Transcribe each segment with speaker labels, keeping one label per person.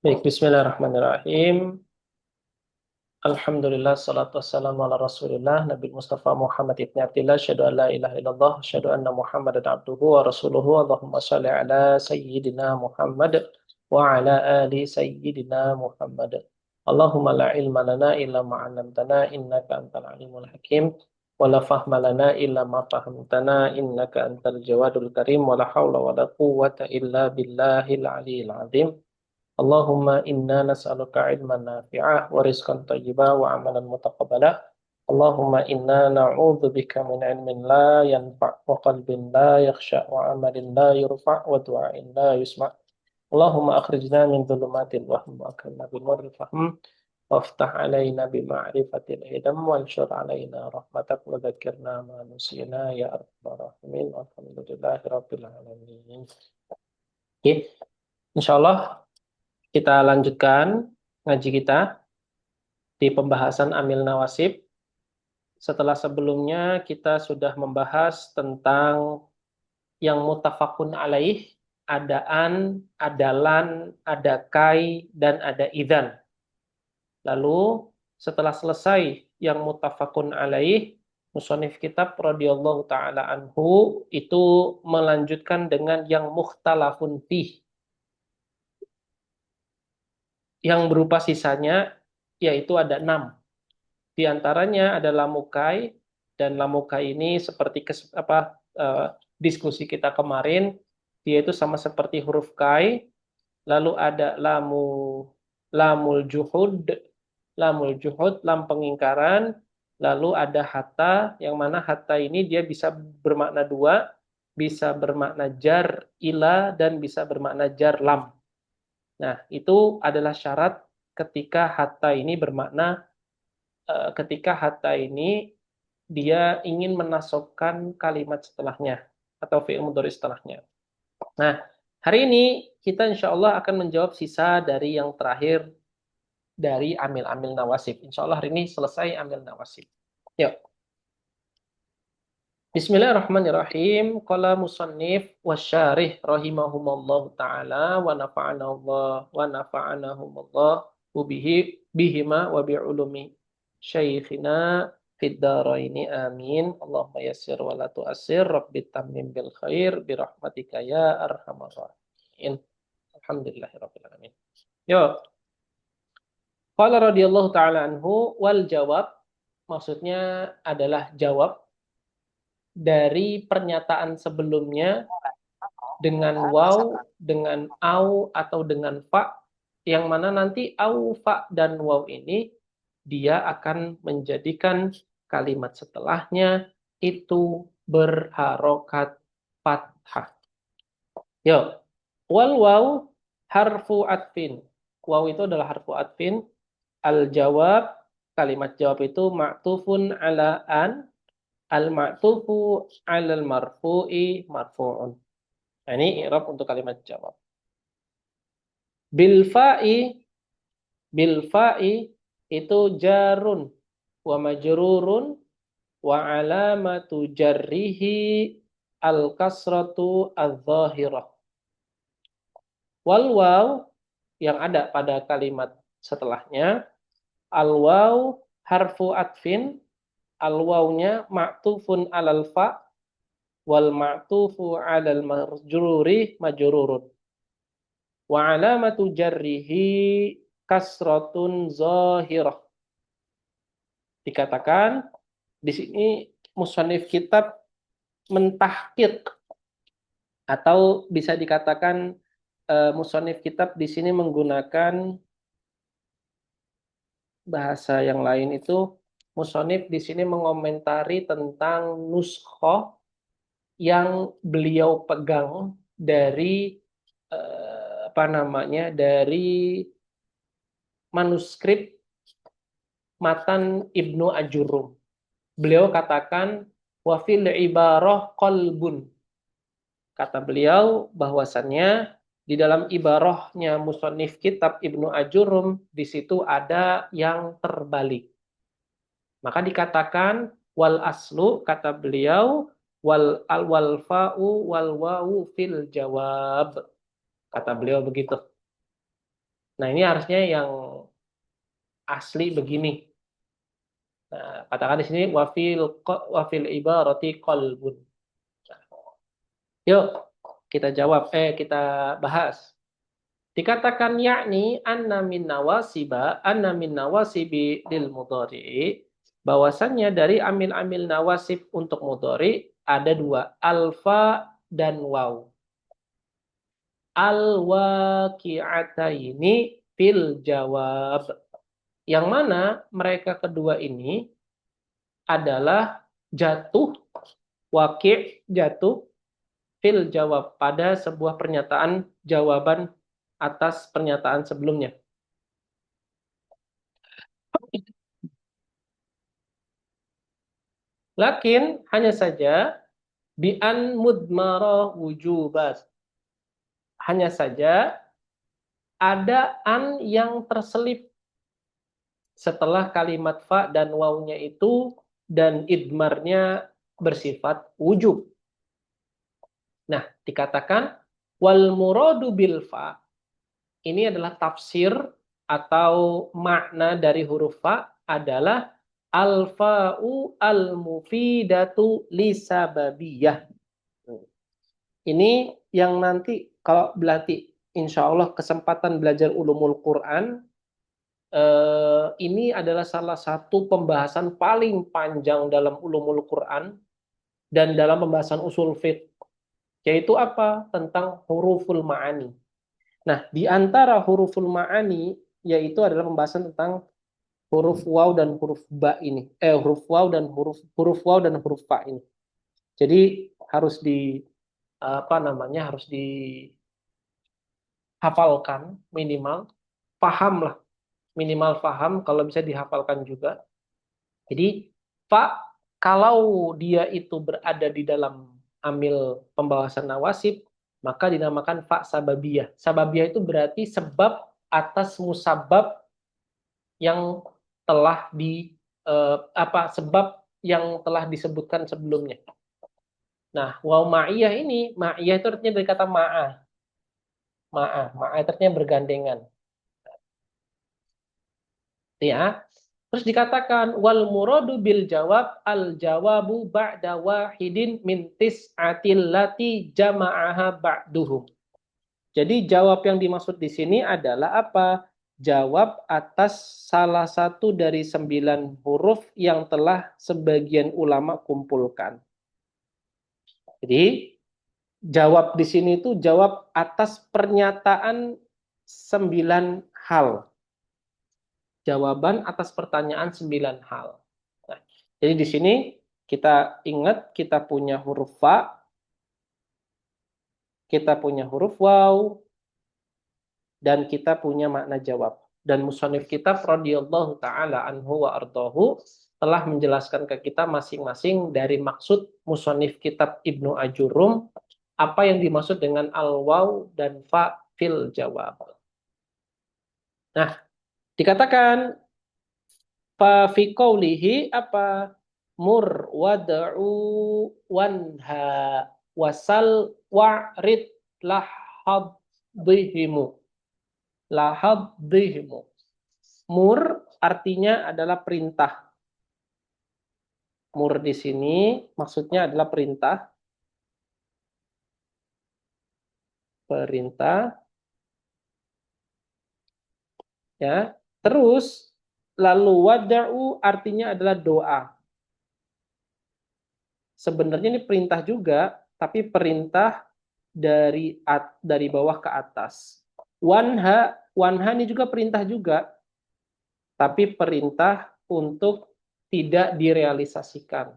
Speaker 1: Baik, bismillahirrahmanirrahim. Alhamdulillah, salatu wassalamu ala rasulillah, Nabi Mustafa Muhammad ibn Abdillah, syahadu an la ilaha illallah, syahadu anna Muhammadan abduhu wa rasuluhu, Allahumma salli ala Sayyidina Muhammad wa ala ali Sayyidina Muhammad. Allahumma la ilma lana illa ma'alamtana, innaka antal alimul hakim, wa la fahma lana illa ma fahamtana, innaka antal jawadul karim, wa la hawla wa la quwwata illa billahil aliyil azim. Allahumma inna nas'aluka ilman nafi'ah wa rizqan thayyibah wa amalan mutaqabbalah. Allahumma inna na'udzubika min ilmin la yanfa' wa qalbin la yakhsha wa amalin la yurfa' wa du'ain la yusma'. Allahumma akhrijna min dhulumatil wahm wa akrimna bil nuril fahm waftah alaina bi ma'rifatil hidam wanshur alaina rahmatak wa dzakirna ma nusina ya arhamar rahimin walhamdulillahi rabbil alamin. Oke, insyaallah kita lanjutkan ngaji kita di pembahasan Amil Nawasib. Setelah sebelumnya kita sudah membahas tentang yang mutafakun alaih, adaan, adalan, adakai, dan ada idzan. Lalu setelah selesai yang mutafakun alaih, musonif kitab radhiyallahu taala anhu itu melanjutkan dengan yang mukhtalafun fih, yang berupa sisanya, yaitu ada 6. Di antaranya ada lamukai, dan lamukai ini seperti diskusi kita kemarin, dia itu sama seperti huruf kai. Lalu ada lamul juhud, lam pengingkaran. Lalu ada hatta, yang mana hatta ini dia bisa bermakna dua, bisa bermakna jar ila dan bisa bermakna jar lam. Nah, itu adalah syarat ketika hatta ini bermakna ketika hatta ini dia ingin menasobkan kalimat setelahnya atau fi'il mudhari setelahnya. Nah, hari ini kita insya Allah akan menjawab sisa dari yang terakhir dari amil-amil nawasib. Insya Allah hari ini selesai amil nawasib. Yuk. Bismillahirrahmanirrahim. Qala musannif wa syarih rahimahumallahu ta'ala wa nafa'anahumullah bihima wa bi'ulumi syaikhina fid dharaini amin. Allahumma yassir wa la tu'assir rabbit tammim bil khair bi rahmatika ya arhamar rahimin. Alhamdulillahirabbil alamin. Yo, qala radhiyallahu taala anhu wal jawab, maksudnya adalah jawab dari pernyataan sebelumnya dengan waw, dengan au atau dengan fa, yang mana nanti au, fa dan waw ini dia akan menjadikan kalimat setelahnya itu berharokat fathah. Yo, wal waw harfu atfin. Waw itu adalah harfu atfin. Al jawab, kalimat jawab itu ma'tufun ala an. Al ma'tufu ala al marfu'i marfu'un. Nah, ini i'rab untuk kalimat jawab. Bil fa'i itu jarun wa majrurun wa alamatu jarrihi al kasratu adz-dzahirah. Wal waw yang ada pada kalimat setelahnya, al waw harfu atfin, al wawnya ma'tufun alal fa, wal ma'tufu alal majruri majrurun. Wa alamatu jarrihi kasratun zahirah. Dikatakan di sini musannif kitab mentahqiq, atau bisa dikatakan musannif kitab di sini menggunakan bahasa yang lain, itu musannif di sini mengomentari tentang nuskhoh yang beliau pegang dari dari manuskrip matan Ibnu Ajurum. Beliau katakan wa fil ibarah qalbun. Kata beliau bahwasannya di dalam ibarahnya musannif kitab Ibnu Ajurum di situ ada yang terbalik. Maka dikatakan wal aslu, kata beliau, wal fa'u wal wawu fil jawab. Kata beliau begitu. Nah, ini harusnya yang asli begini. Nah, katakan di sini wafil ibarati qalbun. Yuk, kita jawab, kita bahas. Dikatakan yakni anna min nawasibi lil mudhari'i, bahwasannya dari amil-amil nawasib untuk mudhari ada dua, alfa dan waw. Al-waqi'ataini fil jawab. Yang mana mereka kedua ini adalah jatuh, waqi' jatuh, fil jawab pada sebuah pernyataan jawaban atas pernyataan sebelumnya. Lakin hanya saja bi an mudmarah wujubat. Hanya saja ada an yang terselip setelah kalimat fa dan wawnya itu dan idmarnya bersifat wujub. Nah, dikatakan wal muradu bil fa, ini adalah tafsir atau makna dari huruf fa adalah al-fa'u al-mufidatu lisababiyah. Ini yang nanti kalau berarti insya Allah kesempatan belajar ulumul Quran, ini adalah salah satu pembahasan paling panjang dalam ulumul Quran dan dalam pembahasan usul fiqh, yaitu apa? Tentang huruful ma'ani. Nah, di antara huruful ma'ani yaitu adalah pembahasan tentang huruf waw dan huruf ba ini. Huruf waw dan huruf waw dan huruf fa ini. Jadi harus di apa namanya? Harus dihafalkan minimal, paham lah, minimal paham kalau bisa dihafalkan juga. Jadi fa kalau dia itu berada di dalam amil pembahasan nawasib, maka dinamakan fa sababiyah. Sababiyah itu berarti sebab atas musabab yang telah sebab yang telah disebutkan sebelumnya. Nah, waw ma'iyah ini, ma'iyah itu artinya dari kata ma'ah. Ma'ah, ma'ah itu artinya bergandengan. Ya. Terus dikatakan wal muradu bil jawab al jawabu ba'da wahidin min tis'atil lati jama'aha ba'duhum. Jadi jawab yang dimaksud di sini adalah apa? Jawab atas salah satu dari 9 huruf yang telah sebagian ulama kumpulkan. Jadi jawab di sini itu jawab atas pernyataan 9 hal. Jawaban atas pertanyaan 9 hal. Nah, jadi di sini kita ingat kita punya huruf fa, kita punya huruf waw, dan kita punya makna jawab. Dan musannif kita radhiyallahu taala anhu wa ardahu telah menjelaskan ke kita masing-masing dari maksud musannif kitab Ibnu Ajurum apa yang dimaksud dengan al-waw dan fa fil jawab. Nah, dikatakan fa fi qawlihi apa? Mur wad'u wanha wasal wa'rid lahadhihimu. Lahadhihimu. Mur artinya adalah perintah. Mur di sini maksudnya adalah perintah. Perintah. Ya. Terus lalu wad'u artinya adalah doa. Sebenarnya ini perintah juga, tapi perintah dari bawah ke atas. Wanha ini juga perintah juga, tapi perintah untuk tidak direalisasikan.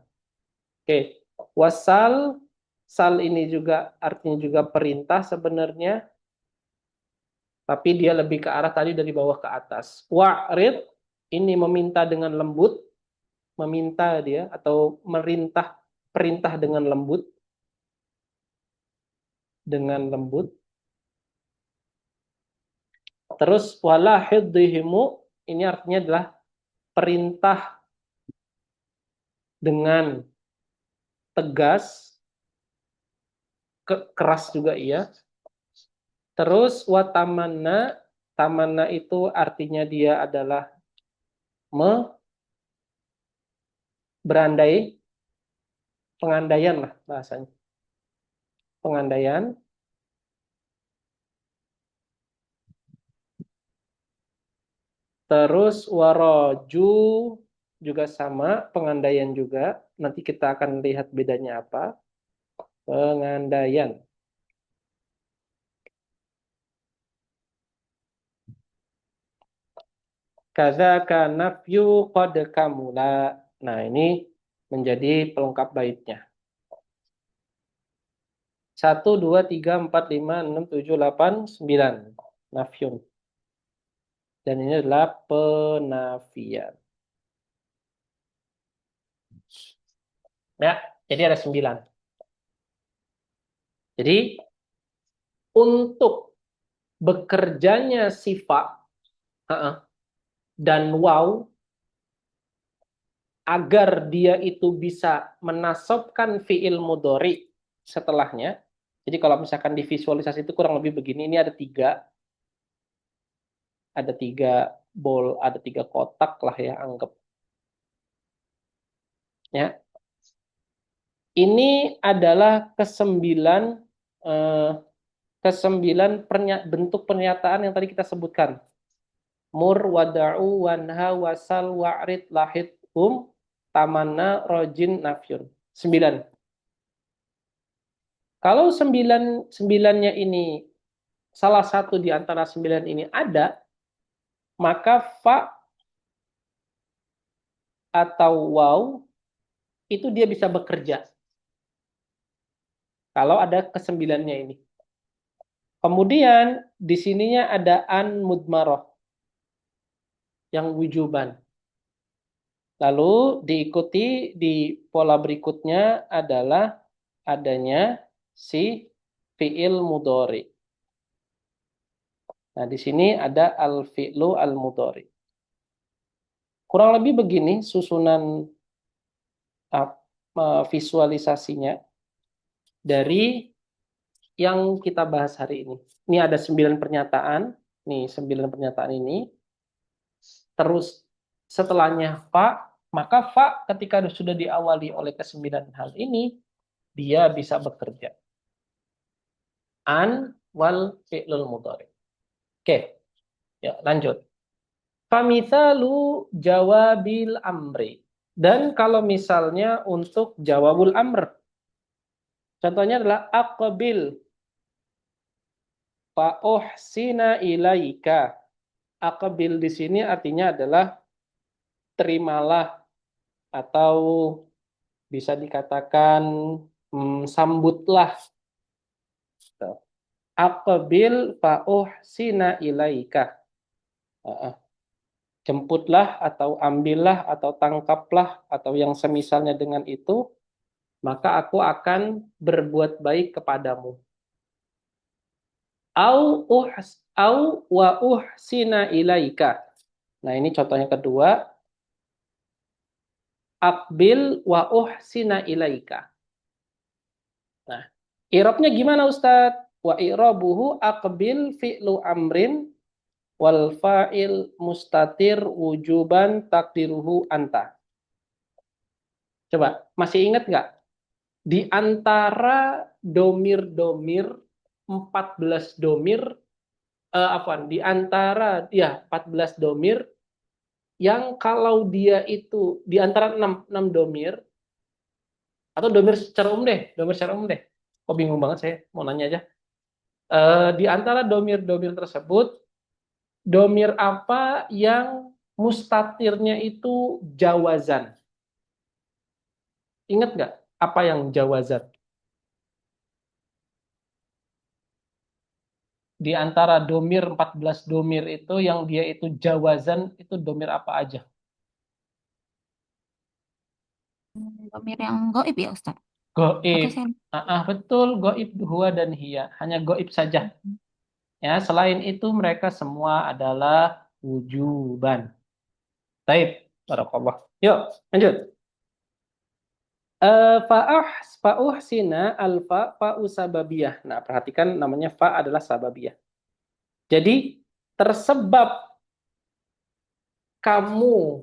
Speaker 1: Oke, wasal, sal ini juga artinya juga perintah sebenarnya, tapi dia lebih ke arah tadi dari bawah ke atas. Wa'rid, ini meminta dengan lembut, meminta dia, atau perintah dengan lembut, Terus wala hidhihimu ini artinya adalah perintah dengan tegas, keras juga iya. Terus watamanna Tamanna itu artinya dia adalah berandai, pengandaian lah bahasanya. Pengandaian. Terus waroju juga sama, pengandaian juga. Nanti kita akan lihat bedanya apa. Pengandaian. Kadzaka nafyu qad kamula. Nah, ini menjadi pelengkap baitnya. 1, 2, 3, 4, 5, 6, 7, 8, 9. Nafyun. Dan ini adalah penafian. Ya, jadi ada 9. Jadi, untuk bekerjanya sifat dan waw, agar dia itu bisa menasobkan fiil mudhari setelahnya. Jadi kalau misalkan di visualisasi itu kurang lebih begini, ini ada 3, ada 3 kotak lah ya, anggap. Ya, ini adalah kesembilan bentuk pernyataan yang tadi kita sebutkan. Mur, wada'u, wanha, wasal, wa'rid, lahid, tamanna, rojin, nafyun. 9. Kalau sembilannya ini, salah satu di antara 9 ini ada, maka fa atau waw itu dia bisa bekerja. Kalau ada kesembilannya ini. Kemudian di sininya ada an mudmaroh yang wujuban. Lalu diikuti di pola berikutnya adalah adanya si fi'il mudhari. Nah, di sini ada al-fi'lu al-mudhari. Kurang lebih begini susunan visualisasinya dari yang kita bahas hari ini. Ini ada 9 pernyataan. Nih, 9 pernyataan ini. Terus setelahnya fa, maka fa ketika sudah diawali oleh ke-9 hal ini, dia bisa bekerja. An wal fi'lul mudhari. Oke, ya lanjut. Famithalu jawabil amri. Dan kalau misalnya untuk jawabul amr, contohnya adalah aqbil fa uhsina ilaika. Aqbil di sini artinya adalah terimalah atau bisa dikatakan sambutlah. Aqbil fa uhsina ilaika. Jemputlah atau ambillah atau tangkaplah atau yang semisalnya dengan itu, maka aku akan berbuat baik kepadamu. Au wa uhsina ilaika. Nah, ini contohnya kedua. Aqbil wa uhsina ilaika. Nah, i'rabnya gimana Ustadz? Wa i'rabuhu aqbil fi'lu amrin wal fa'il mustatir wujuban takdiruhu anta. Coba, masih ingat nggak? Di antara domir-domir, 14 domir, di antara, ya, 14 domir, yang kalau dia itu, di antara 6 domir, atau domir secara umum deh. Kok bingung banget saya, mau nanya aja. Di antara domir-domir tersebut, domir apa yang mustatirnya itu jawazan? Ingat nggak apa yang jawazan? Di antara domir 14 domir itu yang dia itu jawazan itu domir apa aja?
Speaker 2: Domir yang goib ya Ustaz? Atau
Speaker 1: Goib.
Speaker 2: saya?
Speaker 1: Betul, goib huwa dan hiya. Hanya goib saja. Ya, selain itu mereka semua adalah wujuban. Taib. Barakallah. Yuk, lanjut. Fa'uhsina alfa fa'u sababiyah. Nah, perhatikan namanya fa adalah sababiyah. Jadi tersebab kamu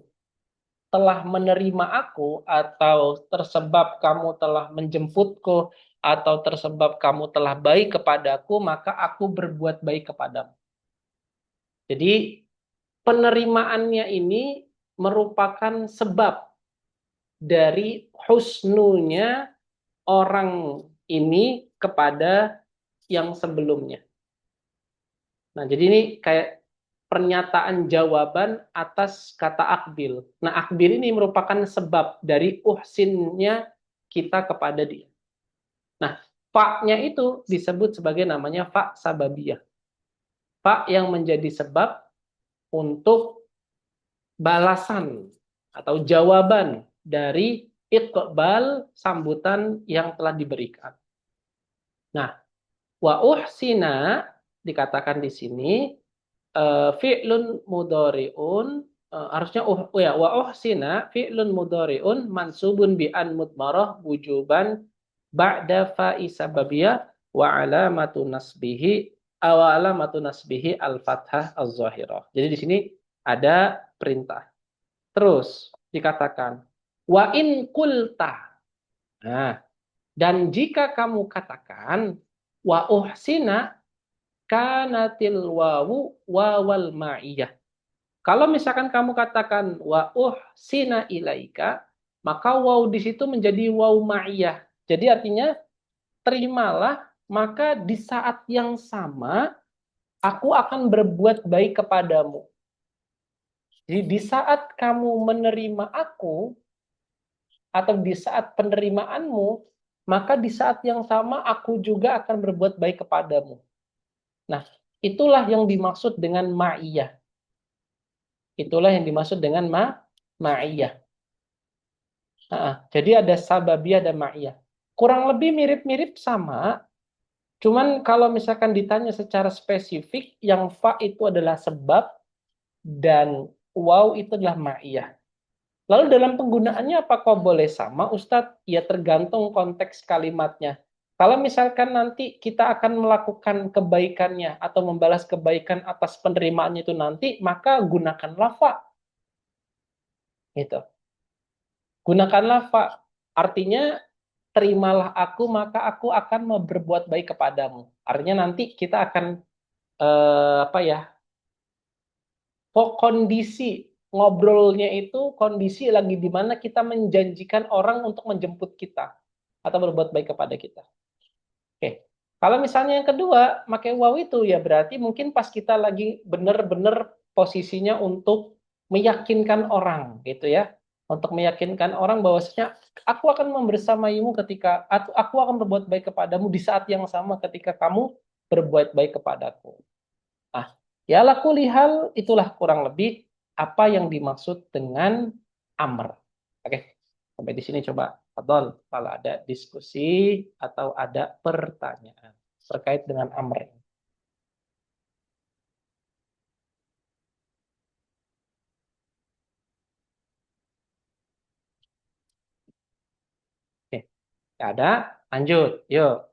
Speaker 1: telah menerima aku, atau tersebab kamu telah menjemputku, atau tersebab kamu telah baik kepadaku, maka aku berbuat baik kepadamu. Jadi penerimaannya ini merupakan sebab dari husnunya orang ini kepada yang sebelumnya. Nah, jadi ini kayak pernyataan jawaban atas kata akbil. Nah, akbil ini merupakan sebab dari uhsinnya kita kepada dia. Nah, faknya itu disebut sebagai namanya fak sababiyah. Fak yang menjadi sebab untuk balasan atau jawaban dari iqbal sambutan yang telah diberikan. Nah, wa uhsina dikatakan di sini fi'lun mudhari'un, harusnya ya wa uhsina fi'lun mudhari'un mansubun bi an mudmarah wujuban ba'da fa'i sababiyah wa alamatu nasbihi al-fathah az-zahirah. Jadi di sini ada perintah. Terus dikatakan wa in qulta. Nah, dan jika kamu katakan wa uhsina kanatil wawu wawal ma'iyah. Kalau misalkan kamu katakan wa uhsina ilaika, maka waw di situ menjadi waw ma'iyah. Jadi artinya terimalah, maka di saat yang sama aku akan berbuat baik kepadamu. Jadi di saat kamu menerima aku atau di saat penerimaanmu, maka di saat yang sama aku juga akan berbuat baik kepadamu. Nah, itulah yang dimaksud dengan ma'iyah. Itulah yang dimaksud dengan ma'iyah. Jadi ada sababiyah dan ma'iyah. Kurang lebih mirip-mirip sama, cuman kalau misalkan ditanya secara spesifik, yang fa itu adalah sebab dan waw itu adalah ma'iyah. Lalu dalam penggunaannya apakah boleh sama, Ustadz? Ya tergantung konteks kalimatnya. Kalau misalkan nanti kita akan melakukan kebaikannya atau membalas kebaikan atas penerimaannya itu nanti, maka gunakanlah fa. Gitu. Gunakanlah fa. Artinya, terimalah aku, maka aku akan berbuat baik kepadamu. Artinya nanti kita akan, apa ya, kondisi ngobrolnya itu kondisi lagi di mana kita menjanjikan orang untuk menjemput kita atau berbuat baik kepada kita. Oke. Kalau misalnya yang kedua, pakai wow itu ya berarti mungkin pas kita lagi benar-benar posisinya untuk meyakinkan orang gitu ya. Untuk meyakinkan orang bahwasanya aku akan membersamaimu ketika aku akan berbuat baik kepadamu di saat yang sama ketika kamu berbuat baik kepadaku. Ah, ya laku lihal itulah kurang lebih apa yang dimaksud dengan amr. Oke, sampai di sini coba Fadol kalau ada diskusi atau ada pertanyaan terkait dengan amr. Oke, ada. Lanjut, yuk.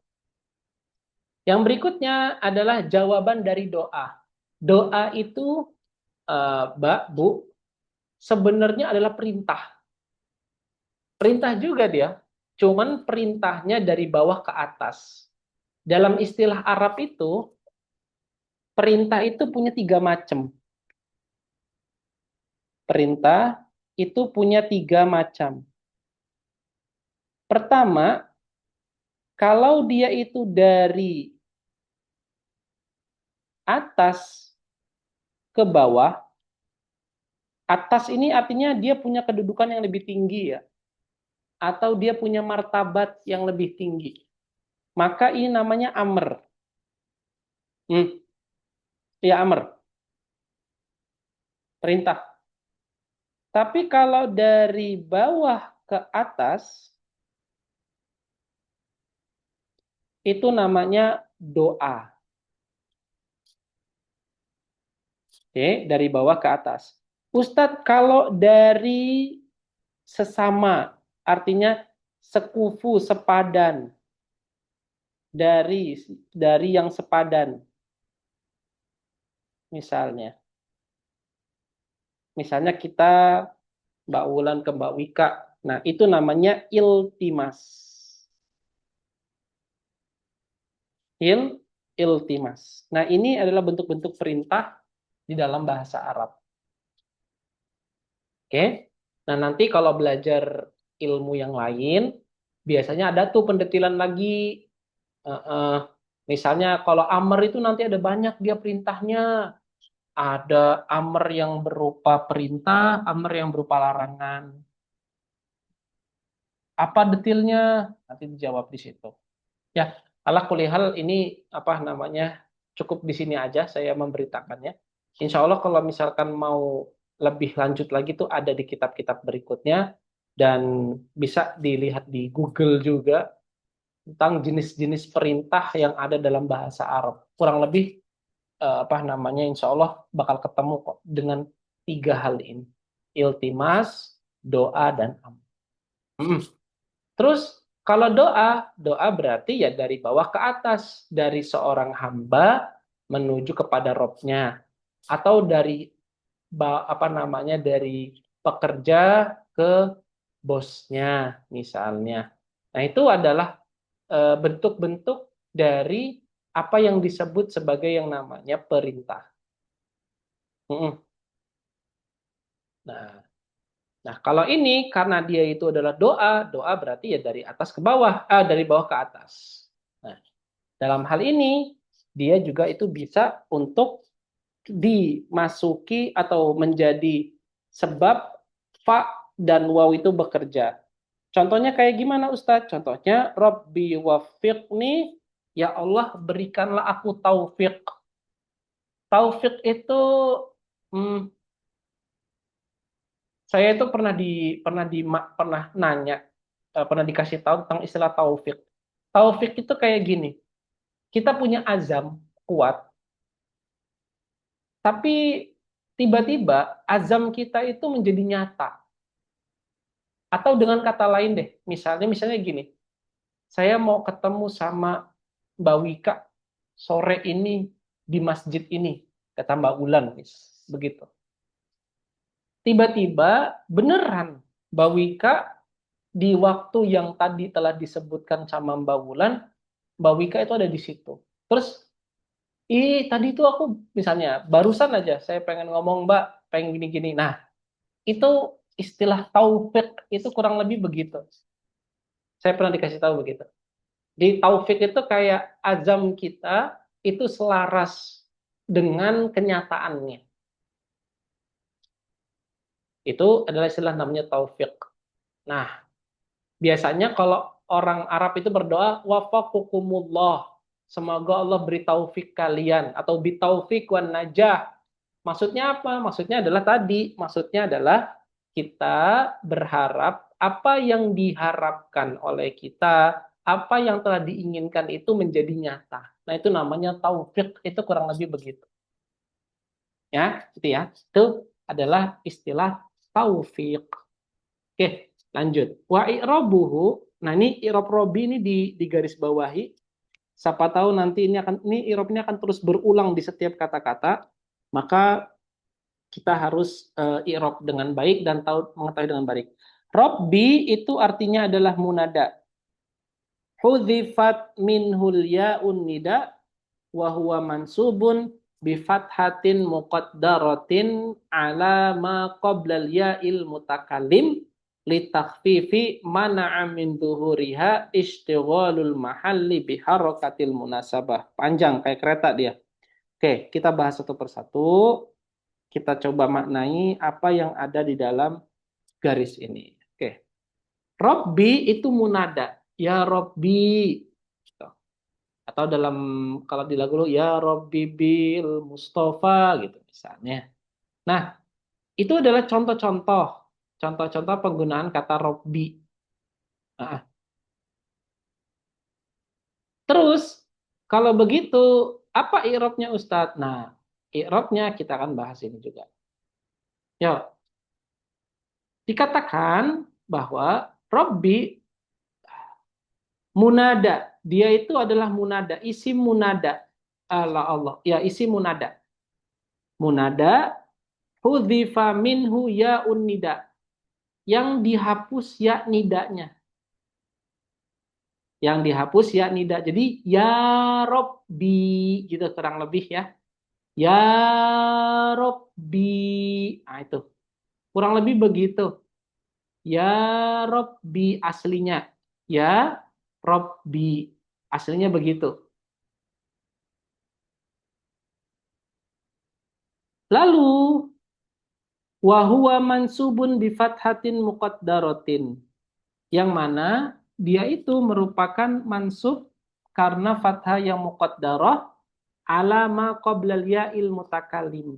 Speaker 1: Yang berikutnya adalah jawaban dari doa. Doa itu, Mbak, Bu, sebenarnya adalah perintah. Perintah juga dia, cuman perintahnya dari bawah ke atas. Dalam istilah Arab itu, perintah itu punya tiga macam. Perintah itu punya tiga macam. Pertama, kalau dia itu dari atas ke bawah, atas ini artinya dia punya kedudukan yang lebih tinggi ya, atau dia punya martabat yang lebih tinggi. Maka ini namanya amr. Ya amr, perintah. Tapi kalau dari bawah ke atas, itu namanya doa. Oke, dari bawah ke atas. Ustadz, kalau dari sesama, artinya sekufu, sepadan, dari yang sepadan, Misalnya. Misalnya kita Mbak Wulan ke Mbak Wika. Nah, itu namanya iltimas. Iltimas. Nah, ini adalah bentuk-bentuk perintah di dalam bahasa Arab. Oke. Nah, nanti kalau belajar ilmu yang lain, biasanya ada tuh pendetilan lagi. Eh, eh, misalnya kalau amr itu nanti ada banyak dia perintahnya. Ada amr yang berupa perintah, amr yang berupa larangan. Apa detailnya? Nanti dijawab di situ. Ya, ala kulihal ini apa namanya cukup di sini aja saya memberitakannya. Insya Allah kalau misalkan mau lebih lanjut lagi tuh ada di kitab-kitab berikutnya dan bisa dilihat di Google juga tentang jenis-jenis perintah yang ada dalam bahasa Arab. Kurang lebih apa namanya Insya Allah bakal ketemu kok dengan tiga hal ini. Iltimas, doa, dan amr. Mm. Terus kalau doa berarti ya dari bawah ke atas, dari seorang hamba menuju kepada Robnya, atau dari apa namanya dari pekerja ke bosnya misalnya. Nah itu adalah bentuk-bentuk dari apa yang disebut sebagai yang namanya perintah. Mm-mm. Nah, nah kalau ini karena dia itu adalah doa, doa berarti ya dari atas ke bawah, dari bawah ke atas. Nah, dalam hal ini, dia juga itu bisa untuk dimasuki atau menjadi sebab fa dan waw itu bekerja. Contohnya kayak gimana Ustadz? Contohnya, Rabbi wafiqni, ya Allah berikanlah aku taufik. Taufik itu, hmm, saya itu pernah nanya, pernah dikasih tahu tentang istilah taufik. Taufik itu kayak gini, kita punya azam kuat, tapi tiba-tiba azam kita itu menjadi nyata. Atau dengan kata lain deh, misalnya gini, saya mau ketemu sama Mbak Wika sore ini di masjid ini, kata Mbak Ulan, begitu. Tiba-tiba beneran Mbak Wika di waktu yang tadi telah disebutkan sama Mbak Wulan, Mbak Wika itu ada di situ. Terus, tadi itu aku misalnya barusan aja saya pengen ngomong Mbak, pengen gini-gini. Nah, itu istilah taufik itu kurang lebih begitu. Saya pernah dikasih tahu begitu. Di taufik itu kayak azam kita itu selaras dengan kenyataannya. Itu adalah istilah namanya taufik. Nah, biasanya kalau orang Arab itu berdoa wafaqukumullah. Semoga Allah beri taufik kalian atau bitaufik wan najah. Maksudnya apa? Maksudnya adalah tadi, maksudnya adalah kita berharap apa yang diharapkan oleh kita, apa yang telah diinginkan itu menjadi nyata. Nah, itu namanya taufik, itu kurang lebih begitu. Ya, itu ya. Itu adalah istilah taufik. Oke, lanjut. Wa i'rabuhu, nah ini i'rab robi ini di garis bawahi. Siapa tahu nanti ini i'rab ini akan terus berulang di setiap kata-kata. Maka kita harus i'rab dengan baik dan tahu mengetahui dengan baik. Robbi itu artinya adalah munada. Hudzifat minhul ya'un nida wa huwa mansubun bi fathatin muqaddaratin ala ma qabla al-ya'il mutakallim li takhfifi mana'a min dhuhuriha istighalul mahalli bi harakatil munasabah. Panjang kayak kereta dia. Oke, kita bahas satu persatu. Kita coba maknai apa yang ada di dalam garis ini. Oke. Robbi itu munada. Ya Robbi. Gitu. Atau dalam kalau di lagu ya Robbi bil Mustafa gitu misalnya. Nah, itu adalah contoh-contoh. Contoh-contoh penggunaan kata Robbi. Nah, terus kalau begitu apa i'rabnya Ustadz? Nah, i'rabnya kita akan bahas ini juga. Yuk, dikatakan bahwa Robbi munada, dia itu adalah munada, isi munada. Allah Allah, ya isi munada. Munada hudhifa minhu ya'un nida. Yang dihapus ya nidanya. Yang dihapus ya nida. Jadi ya Robbi gitu kurang lebih ya. Ya Robbi. Nah itu. Kurang lebih begitu. Ya Robbi aslinya. Ya Robbi aslinya begitu. Lalu wahuwa mansubun bi fathatin muqaddaratin. Yang mana dia itu merupakan mansub karena fathah yang muqaddarah ala ma qablal ya'il mutakallim.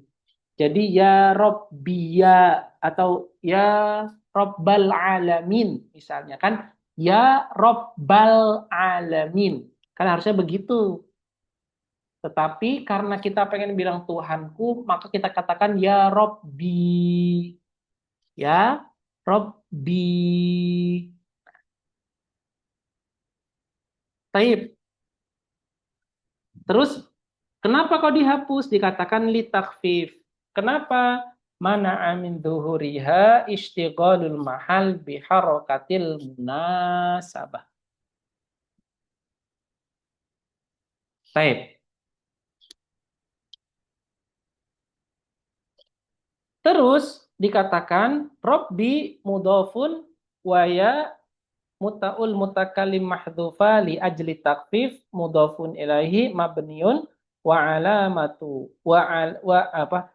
Speaker 1: Jadi ya Rabbiya atau ya Rabbal alamin misalnya kan ya Rabbal alamin. Kan harusnya begitu. Tetapi karena kita pengen bilang Tuhanku, maka kita katakan ya Robbi. Ya Robbi. Taib. Terus kenapa kok dihapus? Dikatakan li takhfif. Kenapa? Mana amin duhuriha istiqalul mahal biharokatil munasabah. Taib. Terus dikatakan Robbi mudhafun waya muta'ul mutakallim mahdhufa li ajli takfif mudhafun ilaihi mabniun wa alamatu wa apa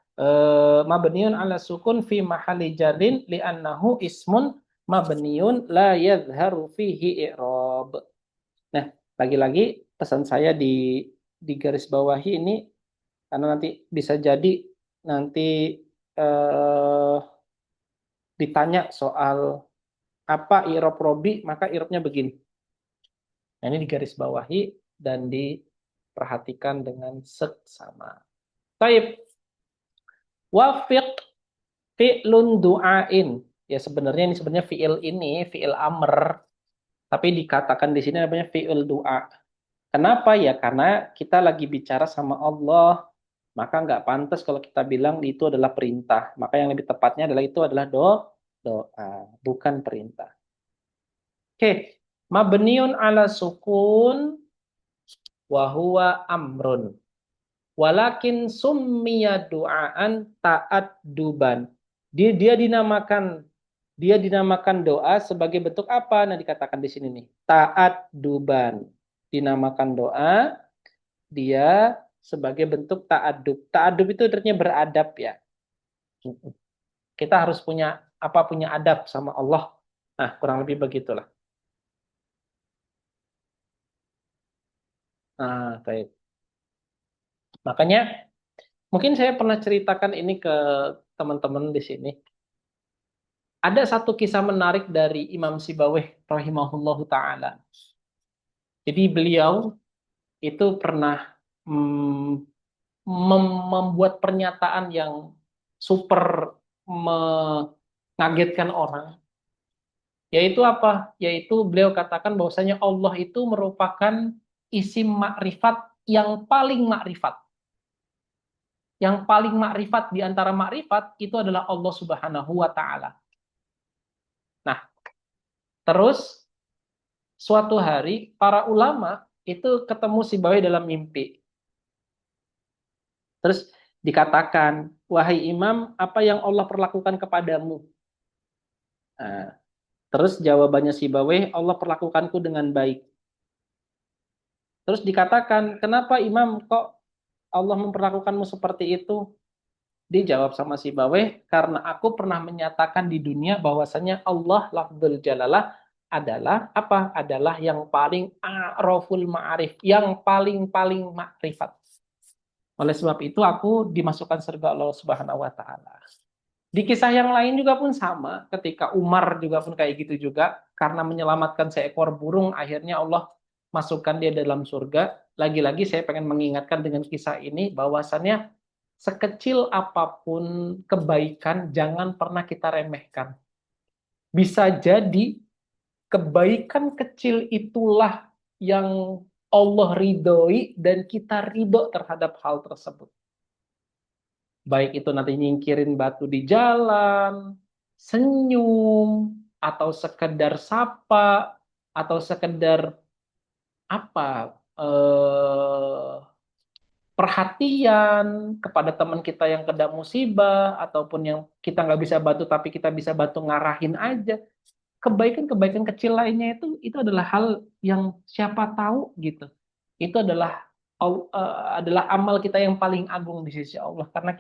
Speaker 1: mabniun ala sukun fi mahalli jarrin li annahu ismun mabniun la yadhharu fihi i'rab. Nah, lagi-lagi pesan saya di garis bawahi ini karena nanti bisa jadi nanti eh, ditanya soal apa i'rab robi, maka i'rabnya begini. Nah, ini digarisbawahi dan diperhatikan dengan seksama. Taib. Wafiq fi'lun du'ain. Ya sebenarnya ini sebenarnya fi'il ini, fi'il amr. Tapi dikatakan di sini namanya fi'il du'a. Kenapa ya? Karena kita lagi bicara sama Allah. Maka nggak pantas kalau kita bilang itu adalah perintah. Maka yang lebih tepatnya adalah itu adalah doa, bukan perintah. Oke. Mabniun ala sukun wahuwa amrun. Walakin summiya du'aan ta'adduban. Dia dinamakan doa sebagai bentuk apa? Nah, dikatakan di sini nih. Ta'adduban. Dinamakan doa dia sebagai bentuk ta'addub. Ta'addub itu artinya beradab ya. Kita harus punya adab sama Allah. Nah, kurang lebih begitulah. Nah, baik. Makanya mungkin saya pernah ceritakan ini ke teman-teman di sini. Ada satu kisah menarik dari Imam Sibawih rahimahullahu taala. Jadi beliau itu pernah mm, membuat pernyataan yang super mengagetkan orang. Yaitu apa? Yaitu beliau katakan bahwasanya Allah itu merupakan isim makrifat yang paling makrifat. Yang paling makrifat di antara makrifat itu adalah Allah Subhanahu wa taala. Nah, terus suatu hari para ulama itu ketemu si Bawi dalam mimpi. Terus dikatakan, wahai imam, apa yang Allah perlakukan kepadamu? Nah, terus jawabannya si Bawi, Allah perlakukanku dengan baik. Terus dikatakan, kenapa imam kok Allah memperlakukanmu seperti itu? Dijawab sama si Bawi, karena aku pernah menyatakan di dunia bahwasanya Allah lafdzul jalalah adalah apa? Adalah yang paling a'raful ma'arif, yang paling makrifat. Oleh sebab itu aku dimasukkan surga Allah Subhanahu wa taala. Di kisah yang lain juga pun sama, ketika Umar juga pun kayak gitu juga, karena menyelamatkan seekor burung, akhirnya Allah masukkan dia dalam surga. Lagi-lagi saya pengen mengingatkan dengan kisah ini, bahwasannya sekecil apapun kebaikan, jangan pernah kita remehkan. Bisa jadi kebaikan kecil itulah yang Allah ridhoi dan kita ridho terhadap hal tersebut. Baik itu nanti nyingkirin batu di jalan, senyum, atau sekedar sapa, atau sekedar apa, eh, perhatian kepada teman kita yang kena musibah, ataupun yang kita nggak bisa bantu tapi kita bisa bantu ngarahin aja. Kebaikan-kebaikan kecil lainnya itu adalah hal yang siapa tahu gitu. Itu adalah amal kita yang paling agung di sisi Allah, karena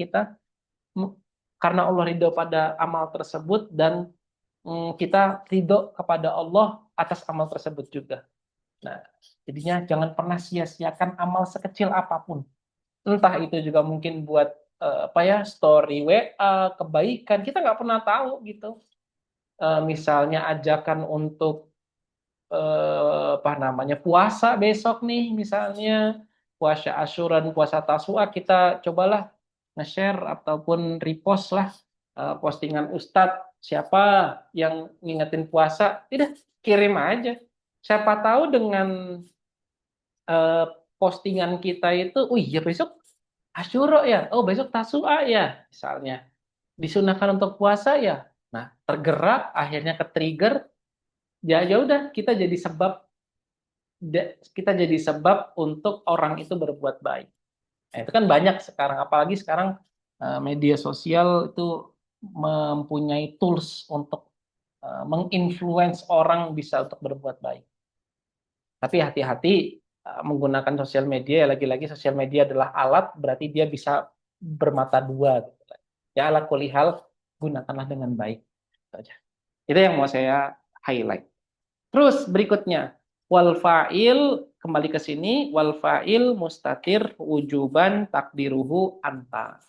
Speaker 1: karena Allah ridho pada amal tersebut, dan kita ridho kepada Allah atas amal tersebut juga. Nah, jadinya jangan pernah sia-siakan amal sekecil apapun. Entah itu juga mungkin buat apa ya, story WA, kebaikan, kita nggak pernah tahu gitu. Misalnya ajakan untuk apa namanya, puasa besok nih, misalnya puasa Asyura dan puasa Tasua, kita cobalah nge-share ataupun repost lah postingan Ustadz siapa yang ngingetin puasa, tidak, kirim aja. Siapa tahu dengan eh, postingan kita itu, oh iya besok Asyura ya, oh besok Tasua ya, misalnya disunahkan untuk puasa ya. Nah, tergerak, akhirnya ke-trigger, ya ya udah, kita jadi sebab untuk orang itu berbuat baik. Nah, itu kan banyak sekarang, apalagi sekarang media sosial itu mempunyai tools untuk menginfluence orang bisa untuk berbuat baik. Tapi hati-hati menggunakan sosial media, ya lagi-lagi sosial media adalah alat, berarti dia bisa bermata dua gitu. Ya ala kulihal, gunakanlah dengan baik. Itu aja. Itu yang mau saya highlight. Terus berikutnya, wal fa'il, kembali ke sini, wal fa'il mustatir wujuban takdiruhu anta.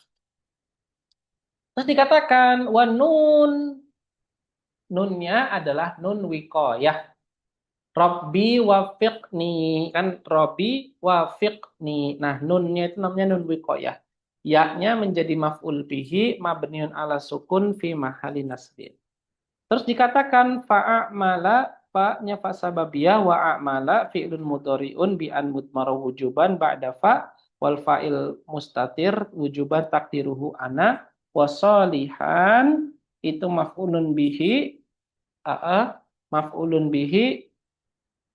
Speaker 1: Terus dikatakan wa nun, nunnya adalah nun wiqayah. Robbi wafiqni, kan Robbi wafiqni. Nah, nunnya itu namanya nun wiqayah. Ya-nya menjadi maf'ul bihi mabniun ala sukun fi mahali nasbin. Terus dikatakan fa'amala, fa-nya fa sababiyah, wa a'mala fi'lun mudhari'un bi an mudmara wujuban ba'da fa, wal fa'il mustatir wujuban takdiruhu ana, wa sholihan itu maf'ulun bihi, maf'ulun bihi,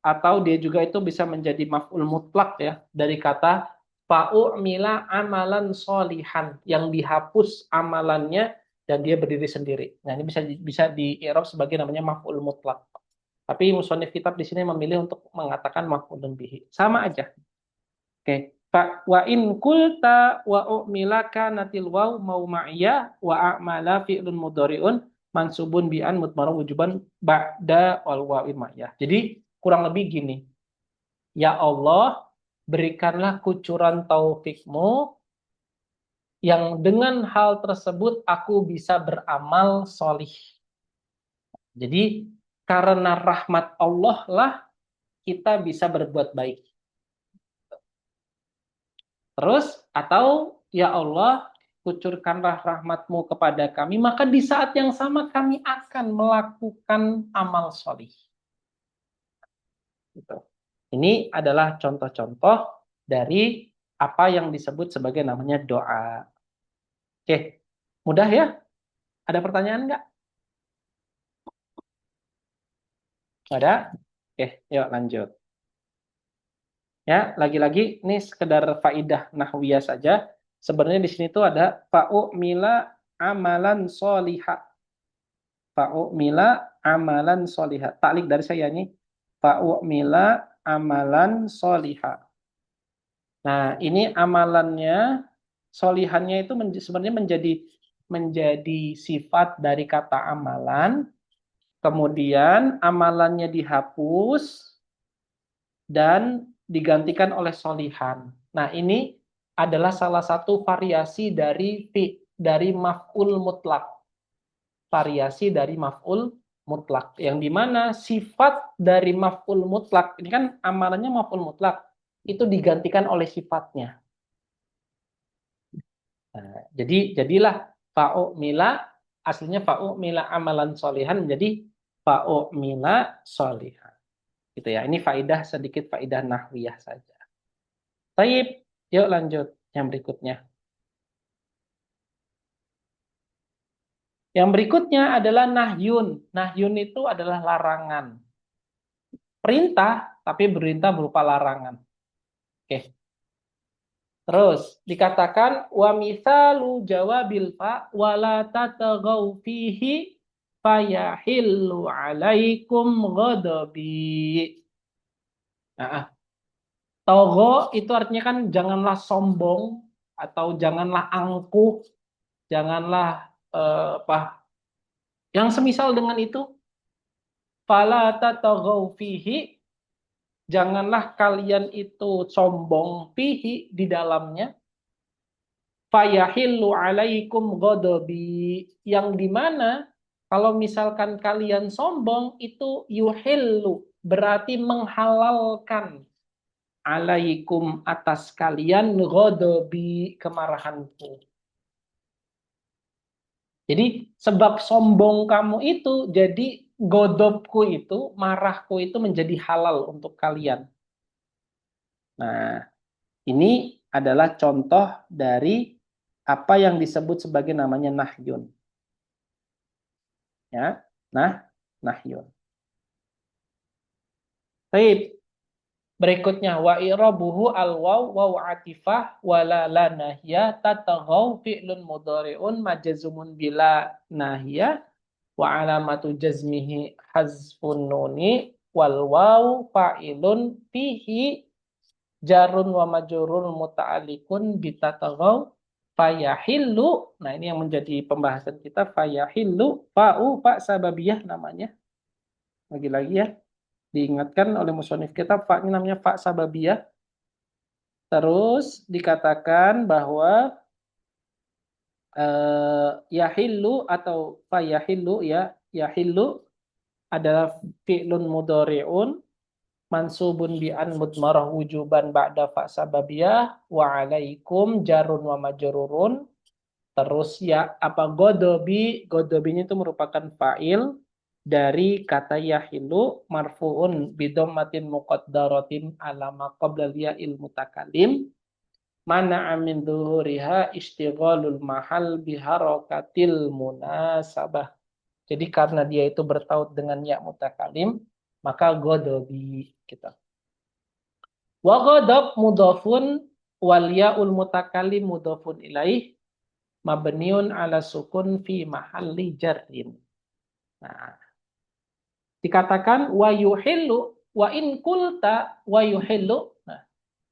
Speaker 1: atau dia juga itu bisa menjadi maf'ul mutlak ya, dari kata fa'u'mila amalan sholihan, yang dihapus amalannya dan dia berdiri sendiri. Nah, ini bisa bisa di i'rab sebagai namanya maf'ul mutlak. Tapi musannif kitab di sini memilih untuk mengatakan maf'ulun bihi. Sama aja. Oke. Wa in kulta wa u'milaka natil waw mau ma'iyah wa a'mala fi'lun mudhari'un mansubun bi'an mudmara wujuban ba'da wal wawi ma'iyah. Jadi kurang lebih gini. Ya Allah, berikanlah kucuran taufikmu yang dengan hal tersebut aku bisa beramal solih. Jadi karena rahmat Allah lah kita bisa berbuat baik. Terus, atau ya Allah, kucurkanlah rahmatmu kepada kami, maka di saat yang sama kami akan melakukan amal solih. Gitu. Ini adalah contoh-contoh dari apa yang disebut sebagai namanya doa. Oke, mudah ya? Ada pertanyaan nggak? Ada? Oke, yuk lanjut. Ya, lagi-lagi ini sekedar faidah nahwiyah saja. Sebenarnya di sini tuh ada fa'u'mila amalan soliha. Fa'u'mila amalan soliha. Taklik dari saya nih. Fa'u'mila amalan soliha. Nah, ini amalannya, solihannya itu sebenarnya menjadi sifat dari kata amalan. Kemudian amalannya dihapus dan digantikan oleh solihan. Nah, ini adalah salah satu variasi dari maf'ul mutlak. Variasi dari maf'ul mutlak. Yang dimana sifat dari maf'ul mutlak, ini kan amalannya maf'ul mutlak, itu digantikan oleh sifatnya. Nah, jadilah fa'u'mila, aslinya fa'u'mila amalan solihan menjadi fa'u'mila solihan. Gitu ya. Ini faidah, sedikit faidah nahwiyah saja. Taib, yuk lanjut yang berikutnya. Yang berikutnya adalah nahyun. Nahyun itu adalah larangan. Perintah, tapi perintah berupa larangan. Oke. Terus dikatakan wa mithalu jawabil fa wala tataghaw fihi fayahillu alaikum ghadabi. Nah, togo itu artinya kan janganlah sombong atau janganlah angkuh, janganlah apa yang semisal dengan itu. Fala tataghaw fihi, janganlah kalian itu sombong fihi di dalamnya. Fayahillu alaikum ghadabi, yang dimana kalau misalkan kalian sombong itu yuhillu berarti menghalalkan alaikum atas kalian ghadabi kemarahanku. Jadi sebab sombong kamu itu jadi godobku itu, marahku itu menjadi halal untuk kalian. Nah, ini adalah contoh dari apa yang disebut sebagai namanya nahyun. Ya, nahyun. Baik, berikutnya wa irabuhu al waw atifah wala la nahya tataghaw fi'lun mudhari'un majazumun bila nahya wa alamatu jazmihi hazfun nuni wal waw fa'ilun fihi jarun wa majrurun muta'alliqun bitataghaw fayahillu. Nah, ini yang menjadi pembahasan kita. Fayahillu fa'u fa sababiyah namanya. Lagi-lagi ya, diingatkan oleh musonif kita, fa ini namanya fa sababiyah. Terus dikatakan bahwa yahillu atau fayahillu ya, yahillu adalah fi'lun mudhari'un mansubun bi an mudmarah wujuban ba'da fa sababiyah wa alaikum jarun wa majrurun. Terus ya apa godobinya itu merupakan fa'il dari kata yahilu marfuun bidommatin muqaddaratin alama qabla il mutakalim mana amin dhuhuriha istighalul mahal biharokatil munasabah. Jadi karena dia itu bertaut dengan ya mutakalim, maka godobi kita. Wa ghadab mudhafun wal ya'ul mutakallim mudhafun ilaih mabniun ala sukun fi mahalli jarrin. Nah, dikatakan wa yuhillu wa in kulta wa yuhillu. Nah,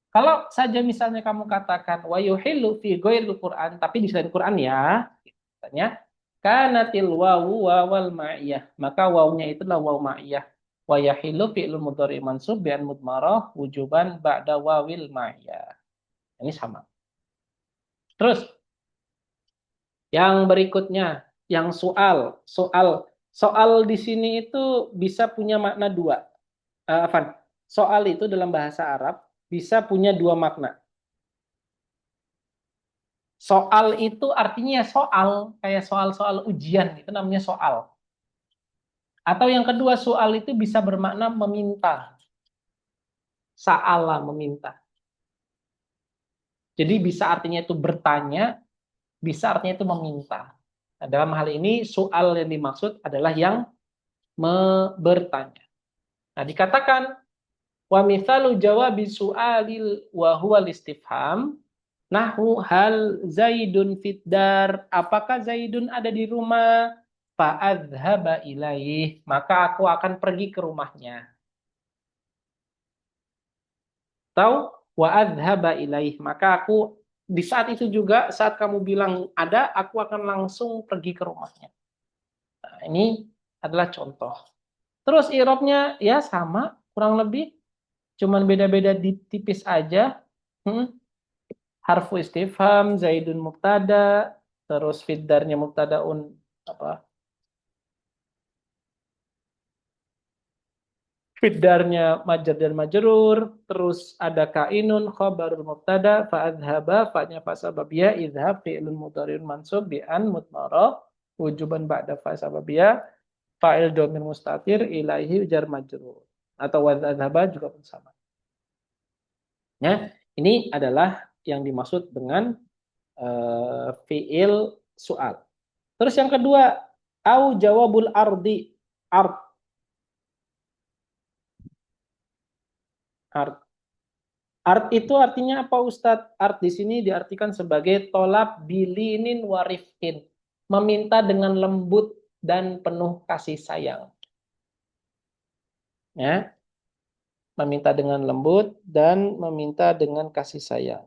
Speaker 1: kalau saja misalnya kamu katakan wa yuhillu fi ghairil Quran tapi di selain Quran ya, katanya kanatil wawu wawal ma'iyah. Maka wawunya itulah waw ma'iyah. Wa yahillu fi'lul mudhari mansub bi an mudmarah wujuban ba'da wawil ma'iyah. Ini sama. Terus yang berikutnya, yang soal di sini itu bisa punya makna dua. Afan, soal itu dalam bahasa Arab bisa punya dua makna. Soal itu artinya soal, kayak soal-soal ujian, itu namanya soal. Atau yang kedua, soal itu bisa bermakna meminta. Sa'ala, meminta. Jadi bisa artinya itu bertanya, bisa artinya itu meminta. Nah, dalam hal ini soal yang dimaksud adalah yang bertanya. Nah, dikatakan wa mithalu jawabi su'alil wa huwa istifham nahu hal Zaidun fiddar, apakah Zaidun ada di rumah? Fa adzhaba ilaih, maka aku akan pergi ke rumahnya. Atau wa adzhaba ilaih, maka aku di saat itu juga saat kamu bilang ada, aku akan langsung pergi ke rumahnya. Nah, ini adalah contoh. Terus i'rabnya ya sama, kurang lebih, cuman beda-beda di tipis aja. Harfu istifham, Zaidun mubtada, terus fiddarnya mubtadaun apa? Fiddarnya majar dan majrur, terus ada kainun khabarul mubtada fa adzhaba fa-nya fa sababiyah idhab fi'lun mudhari'un mansub bi an mudmarah wujuban ba'da fa sababiyah fa'il dhamir mustatir ilaihi jar majrur atau wa adzhaba juga pun sama. Ya, ini adalah yang dimaksud dengan fi'il soal. Terus yang kedua, Au jawabul ardi. Ard. Ard. Art itu artinya apa Ustadz? Art di sini diartikan sebagai tolab bilinin warifin. Meminta dengan lembut dan penuh kasih sayang. Ya, meminta dengan lembut dan meminta dengan kasih sayang.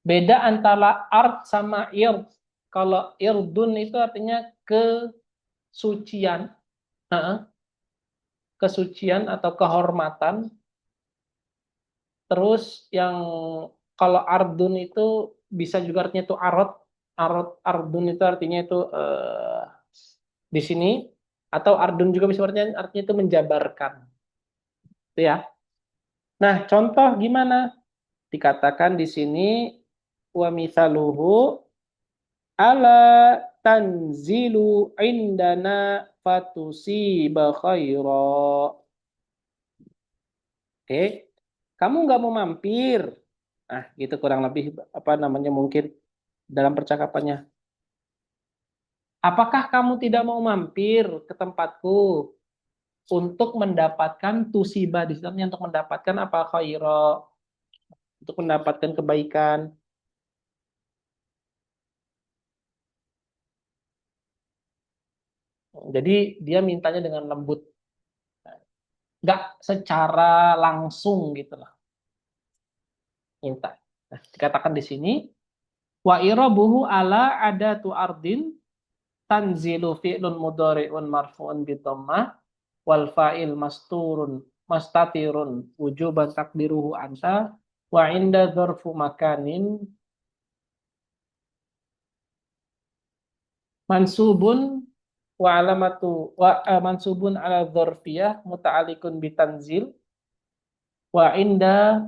Speaker 1: Beda antara art sama ird. Kalau irdun itu artinya kesucian, kesucian atau kehormatan. Terus yang kalau ardun itu bisa juga artinya itu arot. Ardun itu artinya itu di sini, atau ardun juga bisa artinya itu menjabarkan. Itu ya. Nah, contoh gimana? Dikatakan di sini wa mithaluhu ala tanzilu indana fatusiba khaira. Oke, kamu nggak mau mampir? Nah, gitu kurang lebih apa namanya mungkin dalam percakapannya. Apakah kamu tidak mau mampir ke tempatku untuk mendapatkan tusiba di dalamnya untuk mendapatkan apa khaira, untuk mendapatkan kebaikan. Jadi dia mintanya dengan lembut, nggak secara langsung gitu lah minta. Nah, dikatakan di sini wa irabuhu ala adatu ardin tanzilu fi'lun mudhari'un marfu'un bi dhammah wal fa'il masturun mastatirun wujuban takdiruhu anta wa inda dzarfu makanin mansubun wa alamatu mansubun ala dzarfiyah muta'alliqun bi tanzil wa inda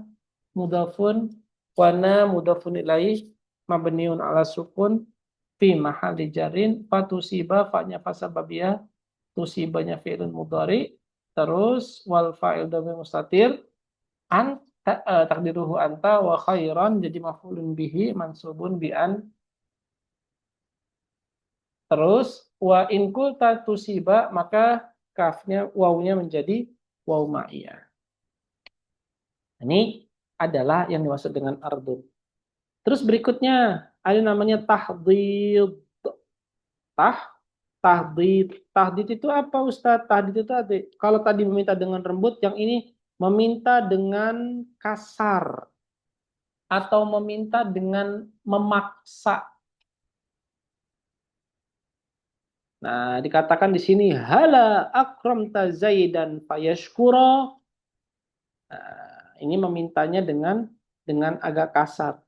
Speaker 1: mudafun wa na mudafun ilaih mabniun ala sukun fi mahalli jarin fatusiba fa'nya fasababiyah tusibanya fi'lun mudhari terus wal fa'il dhamir mustatir an takdiruhu anta wa khairan jadi maf'ulun bihi mansubun bi an terus wa in kulta tusiba maka kafnya wawunya menjadi waw ma'iyah. Ini adalah yang dimaksud dengan ardun. Terus berikutnya ada namanya tahdid. Tah, tahdid. Tahdid itu apa Ustadz? Tahdid itu ada. Kalau tadi meminta dengan lembut, yang ini meminta dengan kasar atau meminta dengan memaksa. Nah, dikatakan di sini hala akramta zaidan fayashkura. Nah, ini memintanya dengan agak kasar.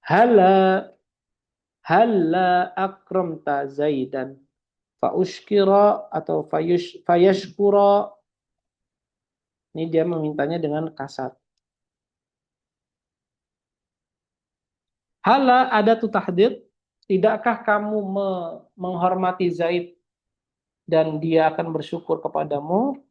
Speaker 1: Hala akramta zaidan faushkira atau fayashkura. Ini dia memintanya dengan kasar. Hala ada tu tahdid. Tidakkah kamu menghormati Zaid dan dia akan bersyukur kepadamu?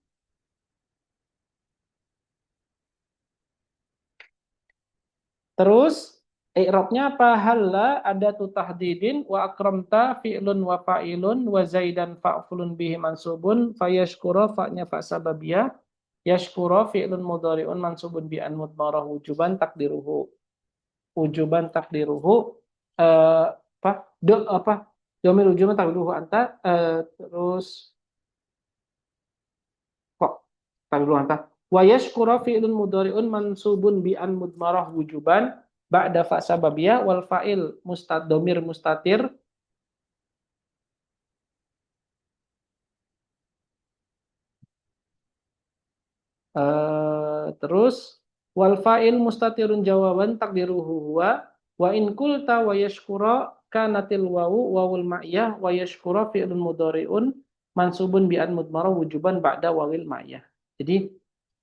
Speaker 1: Terus i'rabnya apa? Halla ada tu tahdidin wa akramta fi'lun wa fa'ilun wa zaidan fa'fulun bihi mansubun fayashkura fa'nya fa'sababiyah yashkura fi'lun mudhari'un mansubun bi an mudmarah wujuban takdiruhu apa apa domir wujuban takdiruhu anta terus kok takdiruhu anta wa yashkura fi'lun mudhari'un mansubun bi an mudmarah wujuban ba'da fa sababiyah wal fa'il domir mustatir terus wal fa'il mustatirun jawaban takdiruhu huwa wa in kulta wa yashkura kanatil wawu wawul ma'iyah wa yashkura fi'lun mudhari'un mansubun bi an mudmarah wujuban ba'da wawil ma'iyah. Jadi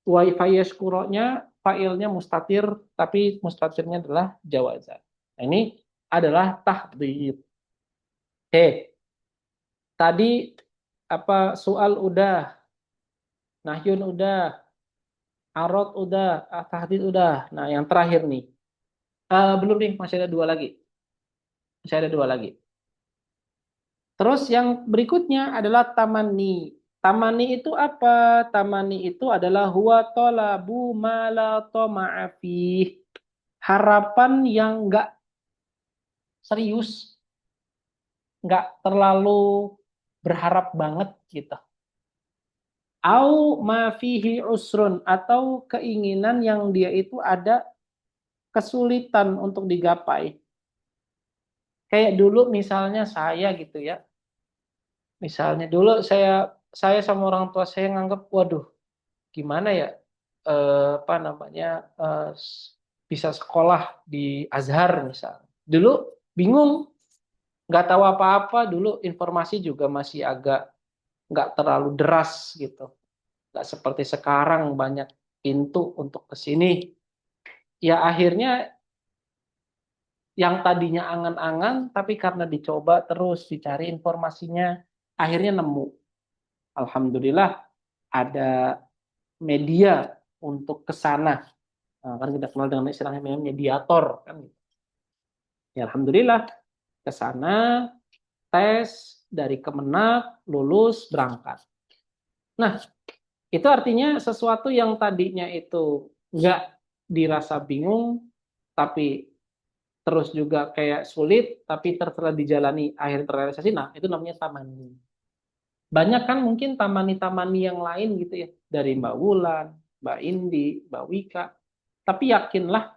Speaker 1: wa yashkuranya fa'ilnya mustatir tapi mustatirnya adalah jawazan. Nah, ini adalah tahdid. Oke. Tadi apa soal udah, nahyun udah, arot udah, tahdid udah. Nah, yang terakhir nih. Belum nih, masih ada dua lagi. Masih ada dua lagi. Terus yang berikutnya adalah tamani. Tamani itu apa? Tamani itu adalah huwa talabu ma la tama'a fih. Harapan yang enggak serius, nggak terlalu berharap banget gitu. Au ma fihi usrun, atau keinginan yang dia itu ada kesulitan untuk digapai. Kayak dulu misalnya saya gitu ya. Misalnya dulu saya sama orang tua saya nganggap, waduh, gimana ya, apa namanya, bisa sekolah di Azhar misalnya. Dulu bingung, nggak tahu apa-apa. Dulu informasi juga masih agak nggak terlalu deras gitu. Nggak seperti sekarang banyak pintu untuk ke sini. Ya akhirnya yang tadinya angan-angan, tapi karena dicoba terus dicari informasinya, akhirnya nemu. Alhamdulillah ada media untuk ke sana. Nah, kan kita kenal dengan istilahnya mediator kan. Ya alhamdulillah ke sana, tes dari Kemenak, lulus, berangkat. Nah, itu artinya sesuatu yang tadinya itu nggak dirasa bingung, tapi terus juga kayak sulit, tapi tertelah dijalani, akhirnya terrealisasi, nah itu namanya tamani. Banyak kan mungkin tamani-tamani yang lain gitu ya, dari Mbak Wulan, Mbak Indi, Mbak Wika. Tapi yakinlah,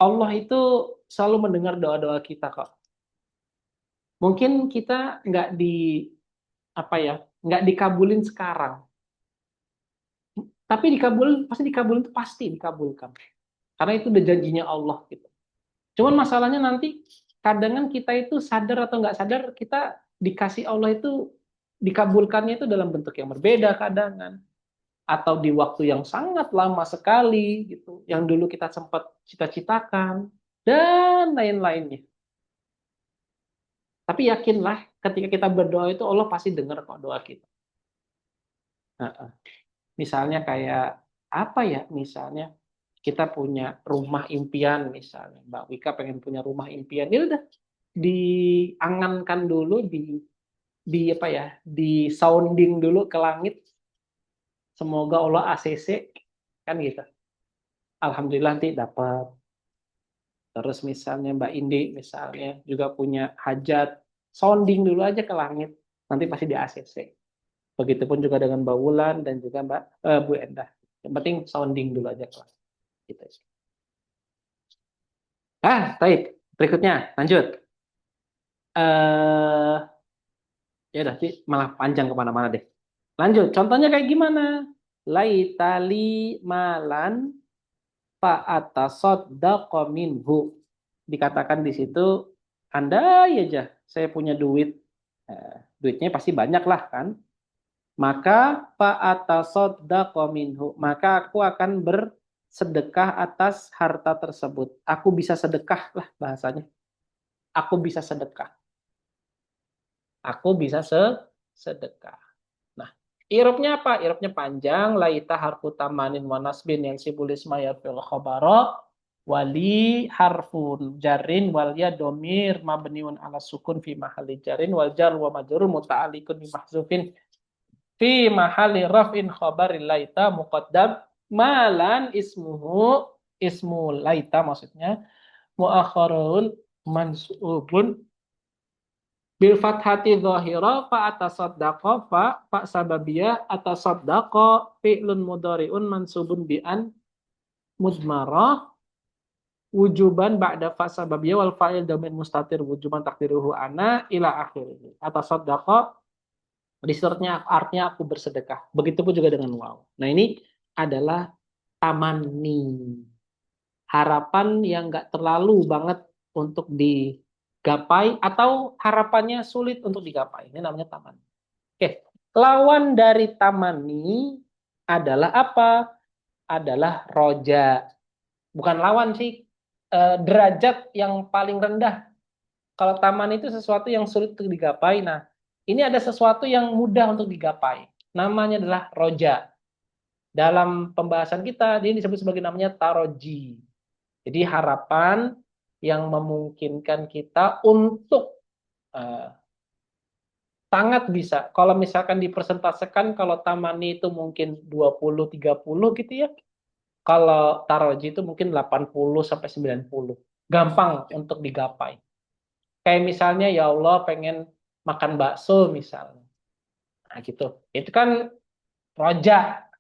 Speaker 1: Allah itu selalu mendengar doa-doa kita kok. Mungkin kita nggak di, apa ya, nggak dikabulin sekarang. Tapi dikabulin, pasti dikabulin, itu pasti dikabulkan. Karena itu udah janjinya Allah gitu. Cuman masalahnya nanti kadang kita itu sadar atau nggak sadar, kita dikasih Allah itu dikabulkannya itu dalam bentuk yang berbeda kadang, atau di waktu yang sangat lama sekali gitu, yang dulu kita sempat cita-citakan dan lain-lainnya. Tapi yakinlah ketika kita berdoa itu Allah pasti dengar kok doa kita. Nah, misalnya kayak apa ya? Misalnya kita punya rumah impian, misalnya Mbak Wika pengen punya rumah impian, ya udah diangankan dulu, di apa ya, di sounding dulu ke langit, semoga Allah ACC kan gitu. Alhamdulillah nanti dapat. Terus misalnya Mbak Indi misalnya juga punya hajat, sounding dulu aja ke langit, nanti pasti di ACC. Begitupun juga dengan Mbak Wulan dan juga Bu Endah. Yang penting sounding dulu aja ke langit. Gitu. Baik. Berikutnya lanjut. Eh Ya udah sih, malah panjang kemana-mana deh. Lanjut, contohnya kayak gimana? Laitali malan fa'atasaddaqa minhu. Dikatakan di situ, andai aja saya punya duit, duitnya pasti banyak lah kan. Maka fa'atasaddaqa minhu, maka aku akan bersedekah atas harta tersebut. Aku bisa sedekah lah bahasanya. Aku bisa sedekah. Aku bisa sedekah. Nah, irobnya apa? Irobnya panjang. Laita harfu tamanin wa nasbin yang sibulis mayarfil khobaro. Wali harfun jarin wal ya domir mabniun ala sukun fi mahali jarin wal jar wa majrur muta'alikun bi mahzufin fi mahali raf'in khobaril laita muqaddam malan ismu laita maksudnya muakharun mansubun bil fathati dhahira fa atasaddaqa fa sababiyah atasaddaqa fi'lun mudhari'un mansubun bi an mudmarah wujuban ba'da fa sababiyah wal fa'il dhamir mustatir wujuban takdiruhu ana ila akhirih. Atasaddaqa di suratnya artinya aku bersedekah. Begitupun juga dengan waw. Nah, ini adalah tamanni. Harapan yang enggak terlalu banget untuk digapai atau harapannya sulit untuk digapai. Ini namanya tamanni. Oke, lawan dari tamani adalah apa? Adalah roja. Bukan lawan sih, derajat yang paling rendah. Kalau taman itu sesuatu yang sulit untuk digapai, nah ini ada sesuatu yang mudah untuk digapai. Namanya adalah roja. Dalam pembahasan kita, ini disebut sebagai namanya taroji. Jadi harapan yang memungkinkan kita untuk uh, Sangat bisa. Kalau misalkan dipersentasekan, kalau Tamani itu mungkin 20-30 gitu ya. Kalau Taroji itu mungkin 80 sampai 90. Gampang untuk digapai. Kayak misalnya ya Allah pengen makan bakso misalnya. Nah gitu. Itu kan roja.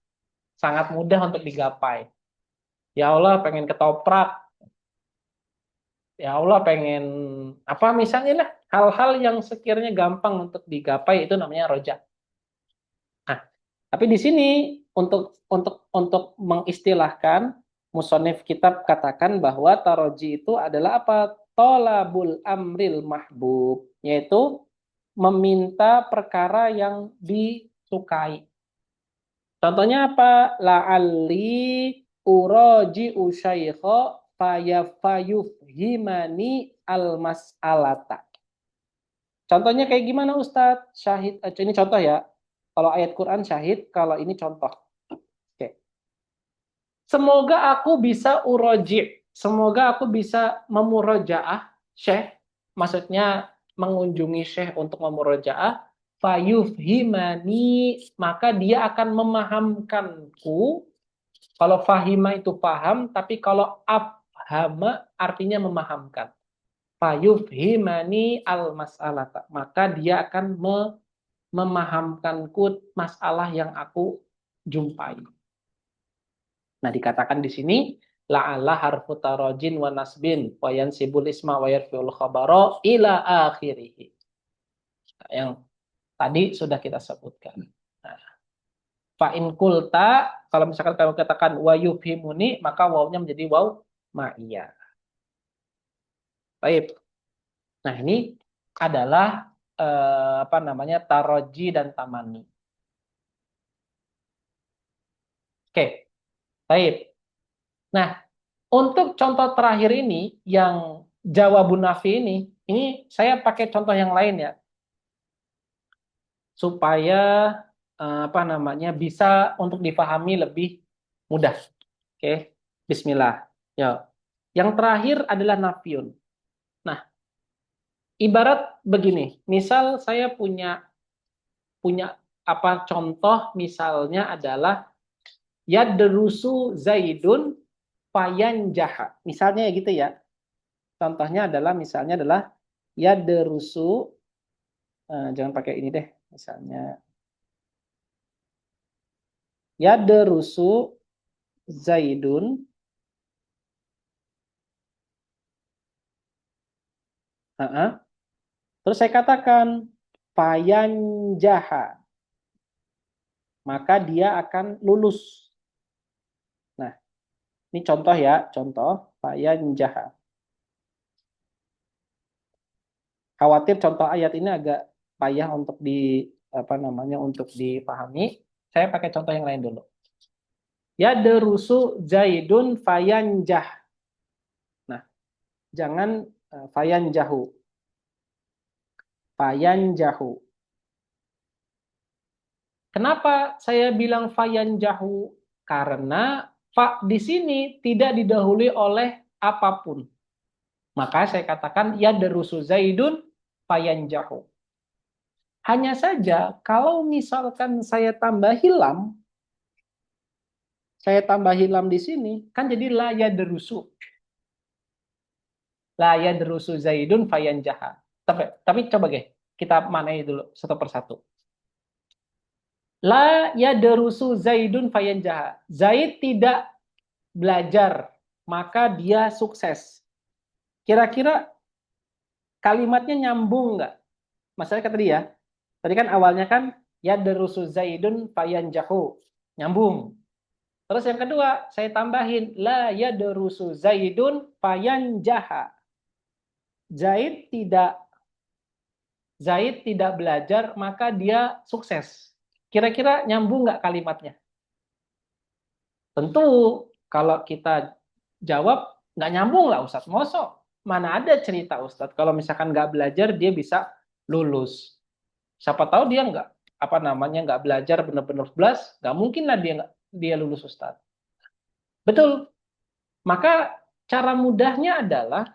Speaker 1: Sangat mudah untuk digapai. Ya Allah pengen ketoprak. Ya Allah pengen apa misalnya lah. Hal-hal yang sekiranya gampang untuk digapai itu namanya roja. Nah, tapi di sini untuk mengistilahkan musonif kitab katakan bahwa taroji itu adalah apa? Tolabul amril mahbub, yaitu meminta perkara yang disukai. Contohnya apa? La'alli uroji usyaikho fayufhimani al-mas'alata. Contohnya kayak gimana Ustadz? Syahid, ini contoh ya. Kalau ayat Quran syahid, kalau ini contoh. Oke. Semoga aku bisa uroji. Semoga aku bisa memurojaah Syekh. Maksudnya mengunjungi Syekh untuk memurojaah. Fayufhimani. Maka dia akan memahamkanku. Kalau fahima itu paham. Tapi kalau afhama artinya memahamkan. Fayufhimani al-mas'alata. Maka dia akan memahamkanku masalah yang aku jumpai. Nah, dikatakan di sini la'alla harfu tarajin wa nasbin wa yansibul isma wa yarfi'ul khabara ila akhirih. Nah, yang tadi sudah kita sebutkan. Nah, fa in kulta, kalau misalkan kamu katakan wa yufhimuni, maka wawnya menjadi waw ma'iyah. Baik. Nah, ini adalah apa namanya taroji dan tamani. Oke, baik. Nah, untuk contoh terakhir ini yang jawabun nafi ini saya pakai contoh yang lain ya, supaya apa namanya bisa untuk dipahami lebih mudah. Oke, Bismillah. Ya, yang terakhir adalah nafiun. Nah, ibarat begini, misal saya punya punya apa contoh misalnya adalah yadrusu Zaidun fayanjaha. Misalnya ya gitu ya. Contohnya adalah misalnya adalah yadrusu jangan pakai ini deh. Misalnya yadrusu Zaidun terus saya katakan fayanjaha. Maka dia akan lulus. Nah, ini contoh ya, contoh fayanjaha. Khawatir contoh ayat ini agak payah untuk di apa namanya untuk dipahami. Saya pakai contoh yang lain dulu. Yadrusu Zaidun fayanjah. Nah, jangan fayanjahu. Fayanjahu. Kenapa saya bilang fayanjahu? Karena fa di sini tidak didahului oleh apapun. Maka saya katakan yadrusu Zaidun fayanjahu. Hanya saja kalau misalkan saya tambah lam di sini, kan jadi la yadrusu. La yadrusu Zaidun fayanjaha. Tapi coba kita manai dulu satu persatu. La yadrusu Zaidun fayanjaha. Zaid tidak belajar, maka dia sukses. Kira-kira kalimatnya nyambung nggak? Masalahnya tadi ya. Tadi kan awalnya kan yadrusu Zaidun fayanjahu. Nyambung. Terus yang kedua, saya tambahin la yadrusu Zaidun fayanjaha. Zaid tidak belajar, maka dia sukses. Kira-kira nyambung nggak kalimatnya? Tentu kalau kita jawab nggak nyambung lah Ustadz. Mosok mana ada cerita Ustadz kalau misalkan nggak belajar dia bisa lulus. Siapa tahu dia nggak belajar benar-benar belas, nggak mungkin lah dia lulus Ustadz. Betul. Maka cara mudahnya adalah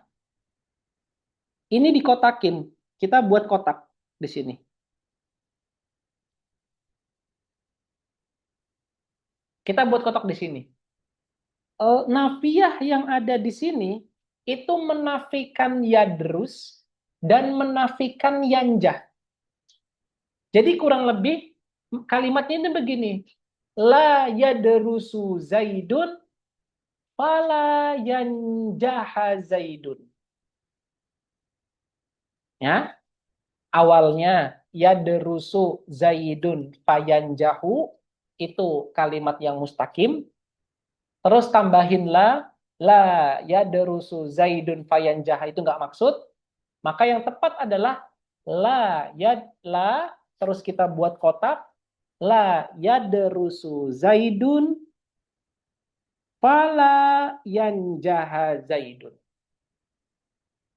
Speaker 1: ini dikotakin. Kita buat kotak di sini. Kita buat kotak di sini. Nafiyah yang ada di sini itu menafikan yadrus dan menafikan yanjah. Jadi kurang lebih kalimatnya ini begini. La yadrusu Zaidun fala yanjaha Zaidun. Ya, awalnya yadrusu Zaidun fayanjahu itu kalimat yang mustaqim. Terus tambahin la yadrusu Zaidun fayanjaha itu nggak maksud. Maka yang tepat adalah la terus kita buat kotak la yadrusu Zaidun fala yanjaha Zaidun.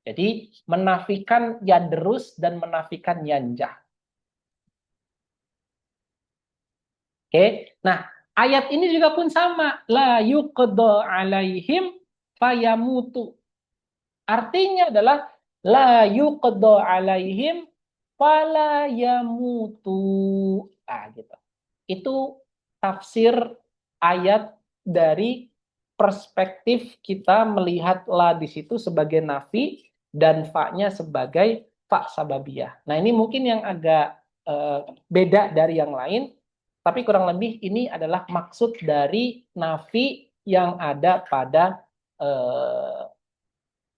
Speaker 1: Jadi menafikan yadrus dan menafikan yanjah. Oke. Nah, ayat ini juga pun sama. La yuqda alaihim fayamutu. Artinya adalah la yuqda alaihim fala yamutu. Ah, gitu. Itu tafsir ayat dari perspektif kita melihat la di situ sebagai nafi dan fa-nya sebagai fa sababiyah. Nah, ini mungkin yang agak beda dari yang lain, tapi kurang lebih ini adalah maksud dari nafi yang ada pada eh,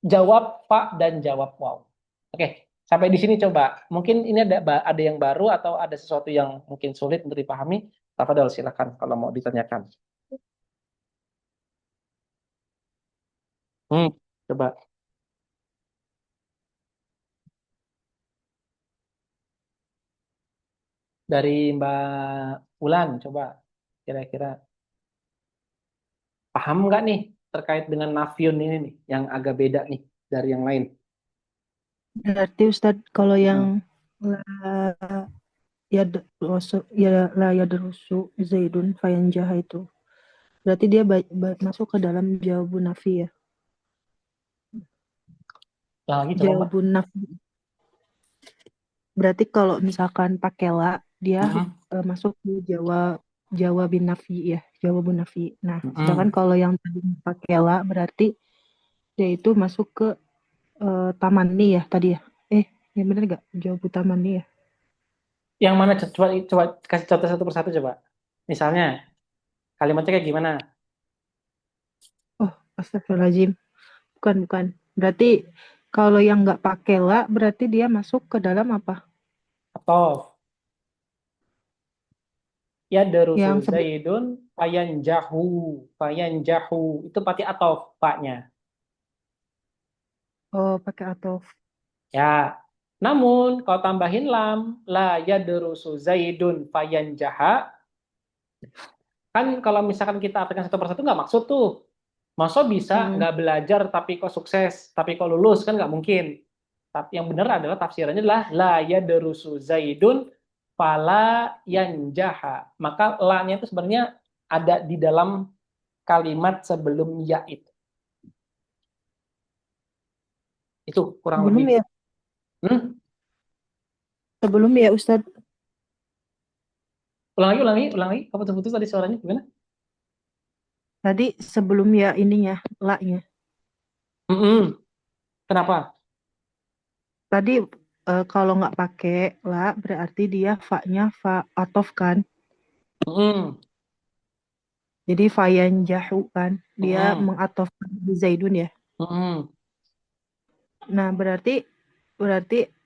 Speaker 1: jawab fa dan jawab waw. Oke, sampai di sini coba. Mungkin ini ada yang baru atau ada sesuatu yang mungkin sulit untuk dipahami. Tafadhol silakan kalau mau ditanyakan. Coba dari Mbak Ulan, coba kira-kira paham nggak nih terkait dengan nafiun ini nih yang agak beda nih dari yang lain?
Speaker 3: Berarti Ustadz kalau yang
Speaker 1: Hmm.
Speaker 3: la la yadrusu Zaidun fayanjaha itu berarti dia masuk ke dalam jawabun nafi ya.
Speaker 1: Lagi coba Mbak.
Speaker 3: Jawabun nafi. Berarti kalau misalkan pakai la dia
Speaker 1: Mm-mm.
Speaker 3: masuk di jawabin nafi ya, jawabun nafi. Nah, sedangkan
Speaker 1: Mm-mm.
Speaker 3: kalau yang tadi pakai la berarti dia itu masuk ke tamanni ya tadi ya. Ya bener nggak? Jawabu tamanni ya.
Speaker 1: Yang mana coba coba kasih contoh satu persatu coba. Misalnya kalimatnya kayak gimana?
Speaker 3: Oh, astagfirullahaladzim. Bukan. Berarti kalau yang nggak pakai la, berarti dia masuk ke dalam apa?
Speaker 1: Atau ya darusu
Speaker 3: Yang sebelum,
Speaker 1: Zaidun fayan jahu itu pasti atau paknya
Speaker 3: oh pakai atau.
Speaker 1: ya. Namun kalau tambahin lam la ya darusu Zaidun fayan jaha, kan kalau misalkan kita artikan satu persatu nggak maksud tuh. Masa bisa
Speaker 3: Hmm.
Speaker 1: nggak belajar tapi kok sukses, tapi kok lulus kan nggak mungkin. Tapi yang benar adalah tafsirannya adalah la ya darusu Zaidun fala yanjaha. Maka la-nya itu sebenarnya ada di dalam kalimat sebelum ya itu. Itu kurang lebih.
Speaker 3: Sebelum ya,
Speaker 1: Hmm?
Speaker 3: sebelum ya Ustadz.
Speaker 1: Ulang lagi. Kamu putus tadi suaranya gimana?
Speaker 3: Tadi sebelum ya ininya, la-nya.
Speaker 1: Mm-mm. Kenapa?
Speaker 3: Tadi kalau nggak pakai la, berarti dia fa-nya fa atof kan.
Speaker 1: Mm-mm.
Speaker 3: Jadi fayan jahu kan. Dia
Speaker 1: Mm-mm.
Speaker 3: mengatof di Zaidun ya.
Speaker 1: Mm-mm.
Speaker 3: Nah, berarti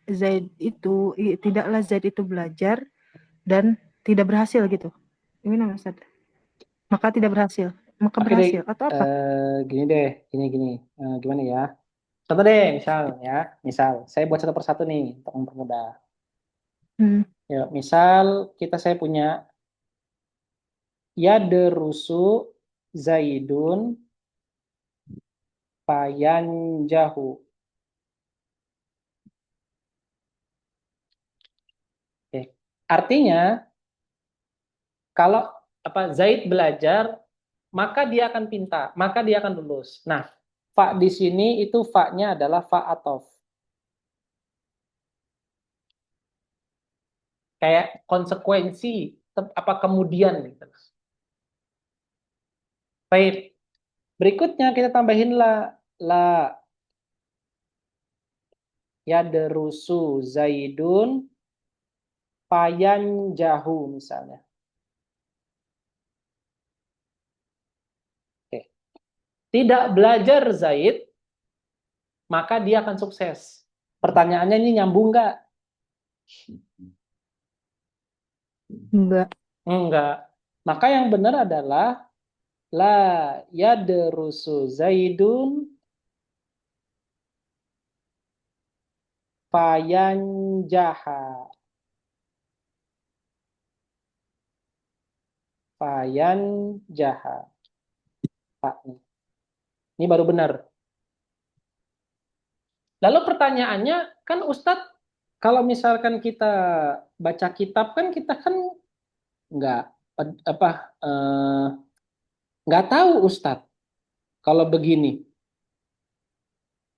Speaker 3: Zaid itu tidaklah Zaid itu belajar dan tidak berhasil gitu. Gimana Mas Ustadz? Maka tidak berhasil. Maka
Speaker 1: Oke deh,
Speaker 3: berhasil atau apa?
Speaker 1: gini deh, gini. Gimana ya? Contoh deh, misal ya, saya buat satu persatu nih untuk mempermudah.
Speaker 3: Hmm.
Speaker 1: Ya, misal saya punya ya derusu Zaidun Jahu. Oke. Artinya kalau Zaid belajar, maka dia akan pintar, maka dia akan lulus. Nah, fa di sini itu fa-nya adalah fa atof. Kayak konsekuensi, kemudian gitu. Baik. Berikutnya kita tambahin la yadrusu Zaidun fayanjahu misalnya. Oke. Tidak belajar Zaid, maka dia akan sukses. Pertanyaannya ini nyambung nggak?
Speaker 3: Enggak.
Speaker 1: Enggak. Maka yang benar adalah la yadrusu Zaidun fayanjaha. Fayanjaha. Ini baru benar. Lalu pertanyaannya, kan Ustadz, kalau misalkan kita baca kitab kan kita kan nggak apa nggak tahu Ustadz kalau begini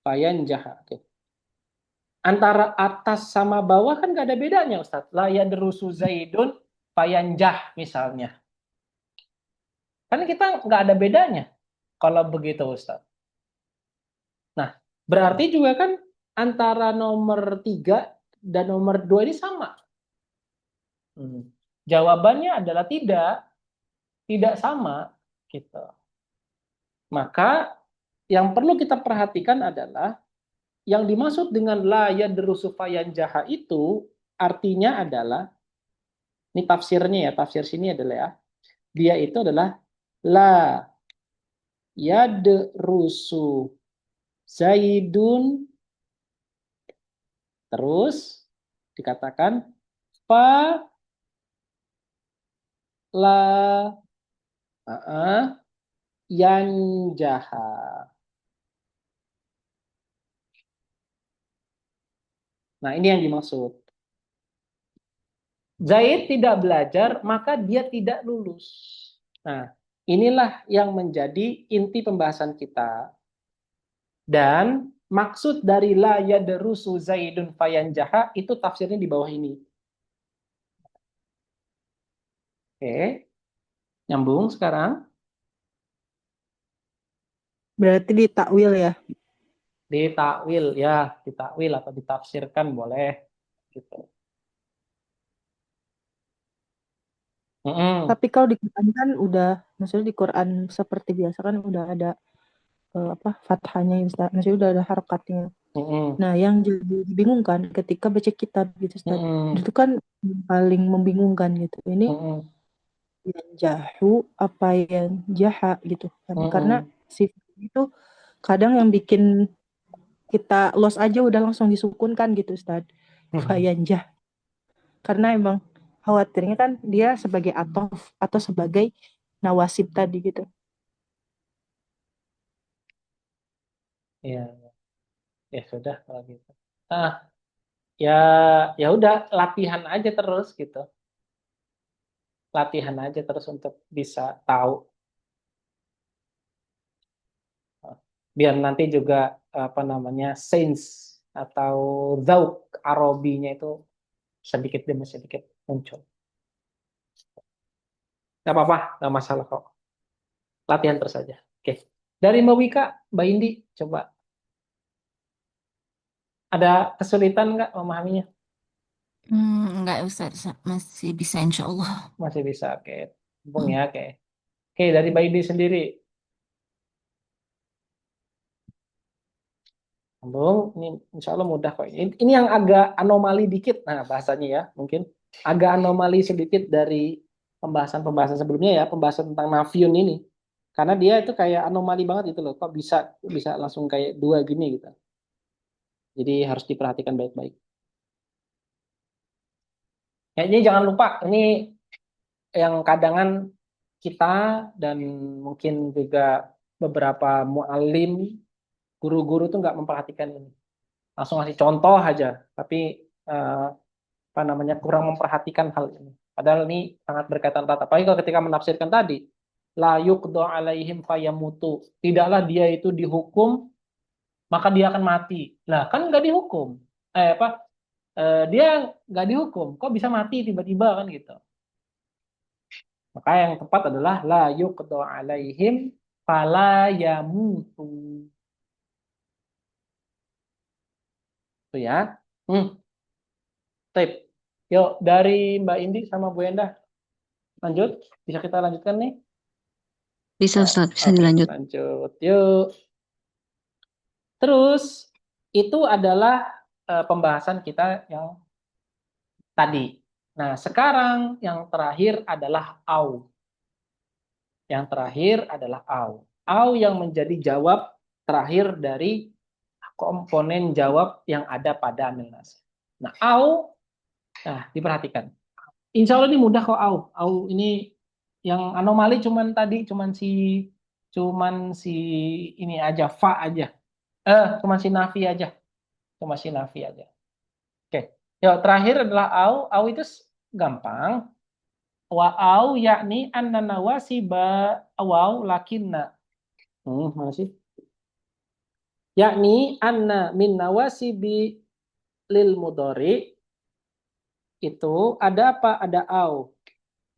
Speaker 1: fayanjaha. Oke. Antara atas sama bawah kan nggak ada bedanya Ustadz. La yadrusu Zaidun fayanjah misalnya. Kan kita nggak ada bedanya kalau begitu Ustadz. Nah, berarti juga kan antara nomor 3 dan nomor 2 ini sama. Jawabannya adalah tidak sama gitu. Maka yang perlu kita perhatikan adalah yang dimaksud dengan la yadrusu fayanjaha itu artinya adalah, ini tafsirnya ya, tafsir sini adalah ya, dia itu adalah la yadrusu Zaidun, terus dikatakan fa la yanjaha. Nah, ini yang dimaksud. Zaid tidak belajar, maka dia tidak lulus. Nah, inilah yang menjadi inti pembahasan kita. Dan maksud dari la yadrusu Zaidun fayanjaha itu tafsirnya di bawah ini. Oke. Nyambung sekarang?
Speaker 3: Berarti ditakwil ya.
Speaker 1: Ditakwil ya, ditakwil atau ditafsirkan boleh gitu.
Speaker 3: Tapi kalau di Quran kan udah, maksudnya di Quran seperti biasa kan udah ada fathahnya, maksudnya udah ada harokatnya. Nah, yang jadi dibingungkan ketika baca kitab gitu, Ustaz. Itu kan yang paling membingungkan gitu. Ini yang jahu apa yang jaha gitu kan. Karena sifat itu kadang yang bikin kita lost aja udah langsung disukunkan gitu, Ustaz. Fayanjah. Karena emang khawatirnya kan dia sebagai atof atau sebagai nawasib tadi gitu.
Speaker 1: Ya, ya sudah kalau gitu. Ya, ya udah latihan aja terus gitu. Latihan aja terus untuk bisa tahu. Biar nanti juga apa namanya sense atau zauk Arabinya itu sedikit demi sedikit muncul. Gak apa-apa, gak masalah kok. Latihan terus aja. Oke. Dari Mbak Wika, Mbak Indi, coba. Ada kesulitan nggak memahaminya?
Speaker 2: Enggak Ustaz, masih bisa insya Allah.
Speaker 1: Masih bisa, oke. Mumpung ya, oke. Oke, dari Mbak Indi sendiri. Bung, ini insya Allah mudah kok. Ini yang agak anomali dikit, nah bahasanya ya, mungkin agak anomali sedikit dari pembahasan-pembahasan sebelumnya ya, pembahasan tentang nafiun ini. Karena dia itu kayak anomali banget gitu loh, kok bisa bisa langsung kayak dua gini gitu. Jadi harus diperhatikan baik-baik. Ya, ini jangan lupa, ini yang kadangan kita dan mungkin juga beberapa muallim, guru-guru tuh nggak memperhatikan ini. Langsung ngasih contoh aja, tapi apa namanya kurang memperhatikan hal ini. Padahal ini sangat berkaitan erat. Apalagi kalau ketika menafsirkan tadi, la yuqda alaihim fayamutu. Tidaklah dia itu dihukum, maka dia akan mati. Lah kan nggak dihukum. Dia nggak dihukum, kok bisa mati tiba-tiba kan gitu. Maka yang tepat adalah la yuqda alaihim Fala yamutu. Itu ya. Tip. Yuk, dari Mbak Indi sama Bu Endah. Lanjut. Bisa kita lanjutkan nih?
Speaker 2: Bisa
Speaker 1: Nah,
Speaker 2: Ustadz, bisa
Speaker 1: oke,
Speaker 2: dilanjut.
Speaker 1: lanjut. Yuk. Terus, itu adalah pembahasan kita yang tadi. Nah, sekarang yang terakhir adalah au. Yang terakhir adalah au. Au yang menjadi jawab terakhir dari komponen jawab yang ada pada amil nasib. Nah, au, nah diperhatikan. Insya Allah ini mudah kok au. Au ini yang anomali cuman si ini aja, fa aja. Cuman si nafi aja. Cuma si nafi aja. Oke. Yuk, terakhir adalah au. Au itu gampang. Wa au yakni anna nawasiba waw lakinna. Mana sih? Yakni anna min nawasibi lil mudhari itu ada apa? Ada au.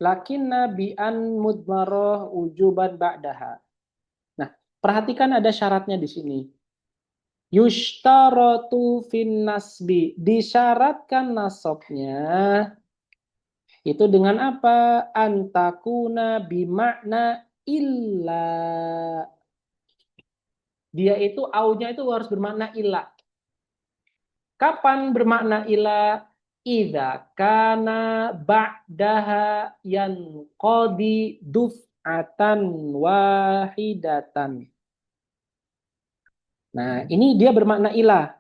Speaker 1: Lakinna bi an mudmarah ujuban ba'daha. Nah, perhatikan ada syaratnya di sini. Yushtaratu fin nasbi. Disyaratkan nasabnya itu dengan apa? Antakuna bimakna illa. Dia itu aunya itu harus bermakna illa. Kapan bermakna illa? Idza kana ba'daha yanqadi duf'atan wahidatan. Nah, ini dia bermakna ilah.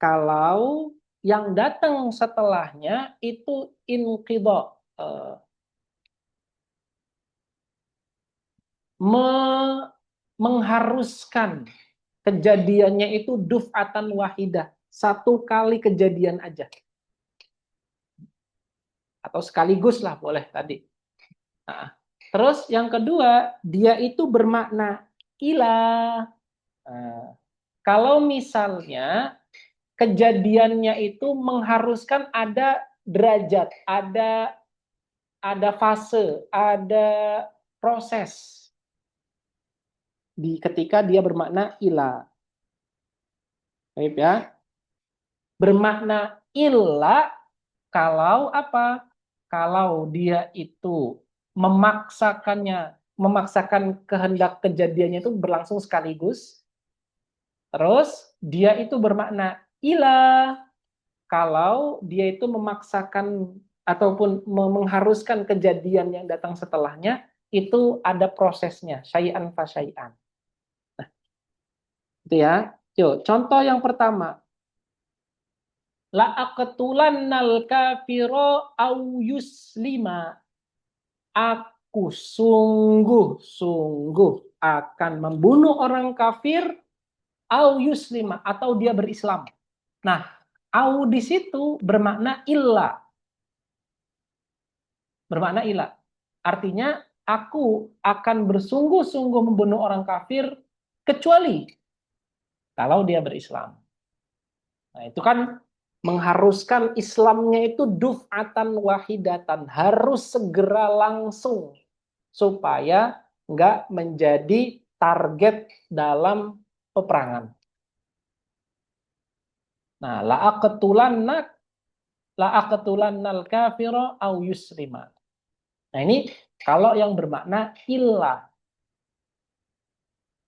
Speaker 1: Kalau yang datang setelahnya itu inqidha, mengharuskan kejadiannya itu duf'atan wahidah, satu kali kejadian aja. Atau sekaligus lah boleh tadi. Nah, terus yang kedua, dia itu bermakna ilah. Nah, kalau misalnya kejadiannya itu mengharuskan ada derajat, ada fase, ada proses di ketika dia bermakna ilah. Baik ya. Bermakna ilah kalau apa? Kalau dia itu memaksakan kehendak kejadiannya itu berlangsung sekaligus. Terus dia itu bermakna ilah kalau dia itu memaksakan ataupun mengharuskan kejadian yang datang setelahnya itu ada prosesnya, syai'an fa syai'an. Nah, itu ya. Yuk, contoh yang pertama. La aqtulannal kafiro au yuslima. Aku sungguh akan membunuh orang kafir au yuslima atau dia berislam. Nah, au di situ bermakna illa. Bermakna illa. Artinya aku akan bersungguh-sungguh membunuh orang kafir kecuali kalau dia berislam. Nah, itu kan mengharuskan Islamnya itu duf'atan wahidatan, harus segera langsung supaya nggak menjadi target dalam peperangan. Nah, la'aqtulannal kafira au yuslima. Nah, ini kalau yang bermakna illah.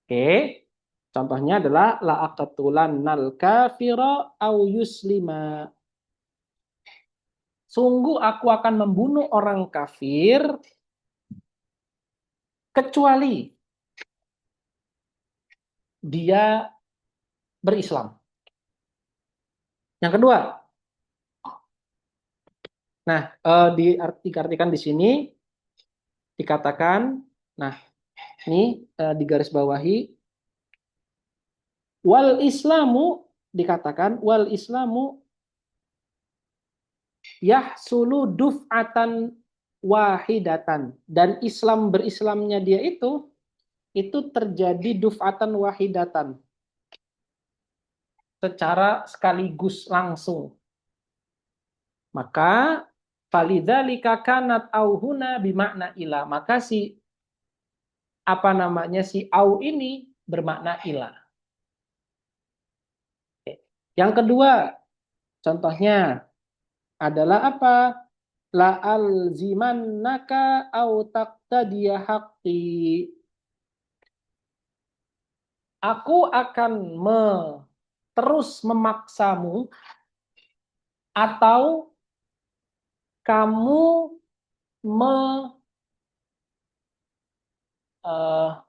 Speaker 1: Oke. Contohnya adalah la'aqtulannal kafira au yuslima. Sungguh aku akan membunuh orang kafir kecuali dia berislam. Yang kedua, nah diartikan di sini dikatakan, nah ini digaris bawahi, wal Islamu dikatakan wal Islamu yahsulu duf'atan wahidatan, dan Islam berislamnya dia itu terjadi duf'atan wahidatan, secara sekaligus langsung. Maka falidzalika kanat auhuna bimakna ilah. Maka si apa namanya si au ini bermakna ila. Oke. Yang kedua, contohnya adalah apa? La alzimannaka au taqtadiya haqqi. Aku akan terus memaksamu atau kamu me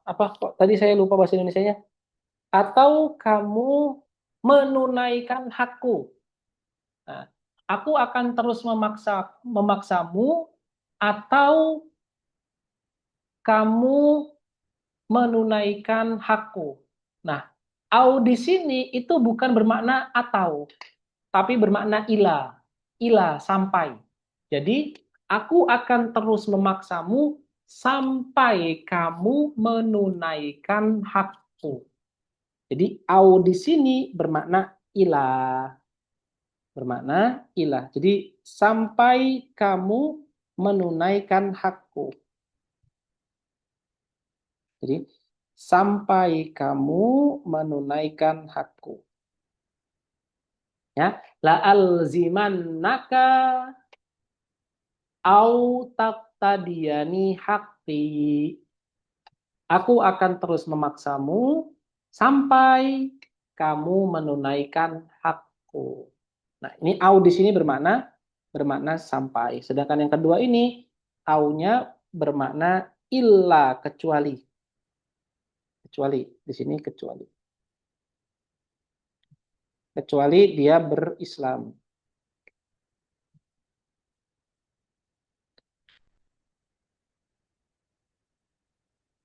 Speaker 1: apa kok tadi saya lupa bahasa Indonesianya, atau kamu menunaikan hakku. Nah, aku akan terus memaksamu atau kamu menunaikan hakku. Nah, au di sini itu bukan bermakna atau, tapi bermakna ila. Ila, sampai. Jadi, aku akan terus memaksamu sampai kamu menunaikan hakku. Jadi, au di sini bermakna ila. Bermakna ila. Jadi, sampai kamu menunaikan hakku. Jadi, sampai kamu menunaikan hakku. Ya, la alzimannaka au taqtadiyani haqqi. Aku akan terus memaksamu sampai kamu menunaikan hakku. Nah, ini au di sini bermakna sampai. Sedangkan yang kedua ini aunya bermakna illa, kecuali. Kecuali di sini kecuali. Kecuali dia berislam.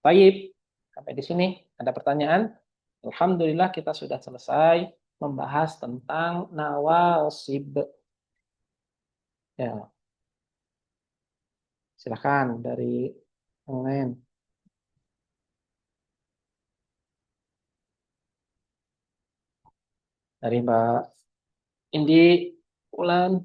Speaker 1: Baik, sampai di sini ada pertanyaan? Alhamdulillah kita sudah selesai membahas tentang nawasib. Ya, silakan dari yang lain. Dari Mbak Indi, Ulan.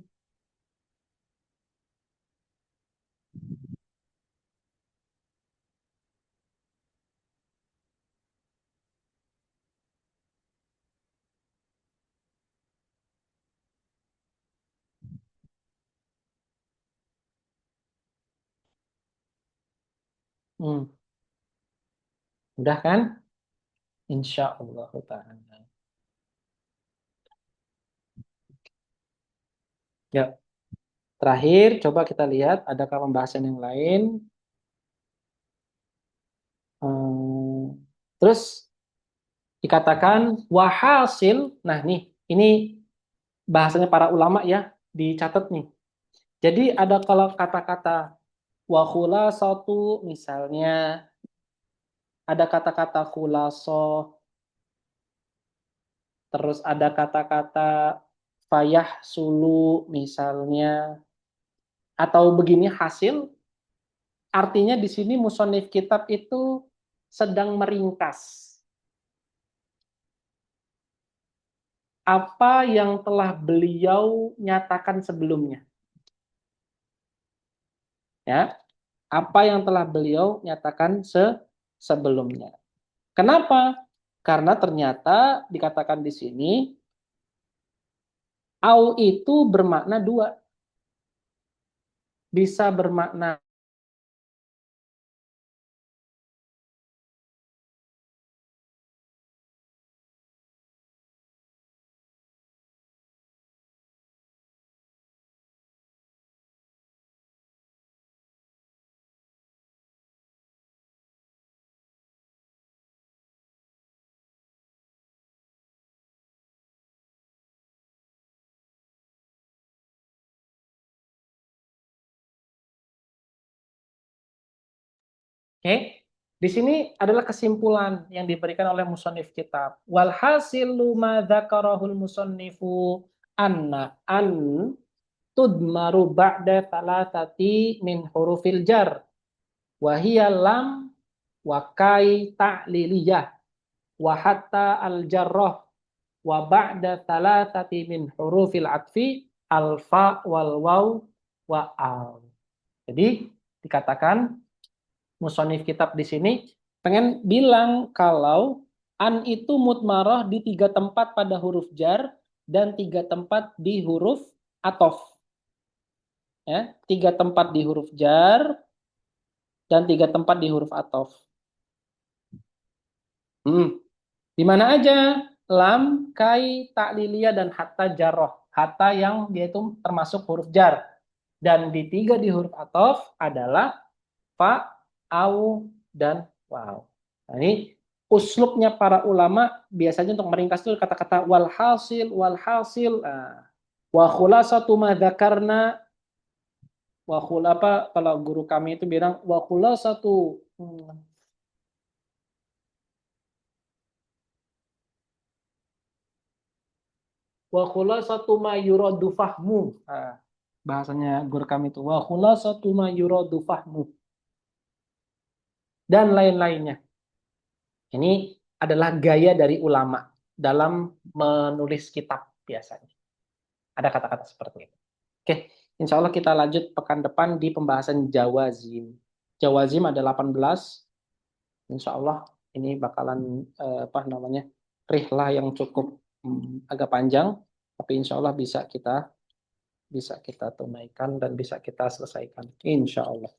Speaker 1: Udah kan? Insya Allah ta'ala. Ya, terakhir coba kita lihat adakah pembahasan yang lain. Terus dikatakan wahasil. Nah nih, ini bahasanya para ulama ya, dicatat nih. Jadi ada kalau kata-kata wa satu misalnya, ada kata-kata khulaso, terus ada kata-kata fayah sulu misalnya, atau begini hasil, artinya di sini musonif kitab itu sedang meringkas apa yang telah beliau nyatakan sebelumnya. Ya, apa yang telah beliau nyatakan sebelumnya. Kenapa? Karena ternyata dikatakan di sini au itu bermakna dua. Bisa bermakna Oke, di sini adalah kesimpulan yang diberikan oleh musannif kitab. Walhasilu ma dzakarahul musannifu an tudmaru ba'da thalathati min hurufil jar wa hiya lam wa kai ta'liliyah wa hatta al jarrah wa ba'da thalathati min hurufil atfi al fa wal waw wa al. Jadi dikatakan musonif kitab di sini Pengen bilang kalau an itu mudmarah di 3 tempat pada huruf jar dan 3 tempat di huruf atof. Ya, 3 tempat di huruf jar dan 3 tempat di huruf atof. Di mana aja? Lam, kai, ta'liliyah, dan hatta jarroh. Hatta yang dia itu termasuk huruf jar. Dan di 3 di huruf atof adalah fa, au, dan waw. Nah, ini uslubnya para ulama biasanya untuk meringkas itu kata-kata walhasil, walhasil. Nah, wa khulasatu ma dzakarna, wa apa kalau guru kami itu bilang wa khulasatu wa khulasatu ma yuradu fahmu. Nah, bahasanya guru kami itu wa khulasatu ma yuradu fahmu dan lain-lainnya. Ini adalah gaya dari ulama dalam menulis kitab biasanya. Ada kata-kata seperti itu. Oke, insya Allah kita lanjut pekan depan di pembahasan jawazim. Jawazim ada 18. Insya Allah ini bakalan rihlah yang cukup agak panjang, tapi insya Allah bisa kita tunaikan dan bisa kita selesaikan. Insya Allah.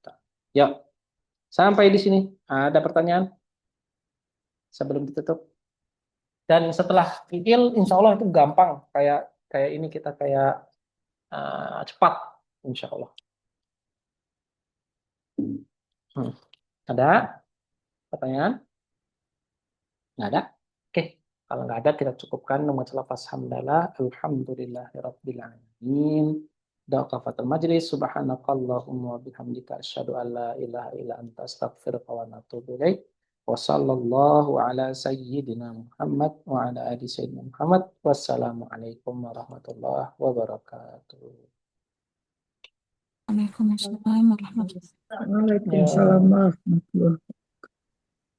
Speaker 1: Ya, sampai di sini. Ada pertanyaan sebelum ditutup? Dan setelah fiil, insya Allah itu gampang. Kayak ini kita kayak cepat, insya Allah. Ada pertanyaan? Nggak ada? Oke. Kalau nggak ada, kita cukupkan masalah hamdalah. Alhamdulillahirabbil alamin. Doa kafatul majlis. Subhanakallahumma wa bihamdika asyhadu an la ilaha illa anta astaghfiruka wa atubu ilaik. Wa sallallahu ala sayyidina Muhammad wa ala ali sayyidina Muhammad. Wassalamualaikum warahmatullahi wabarakatuh.
Speaker 2: Waalaikumsalam warahmatullahi wabarakatuh.
Speaker 4: Waalaikumsalam warahmatullahi wabarakatuh.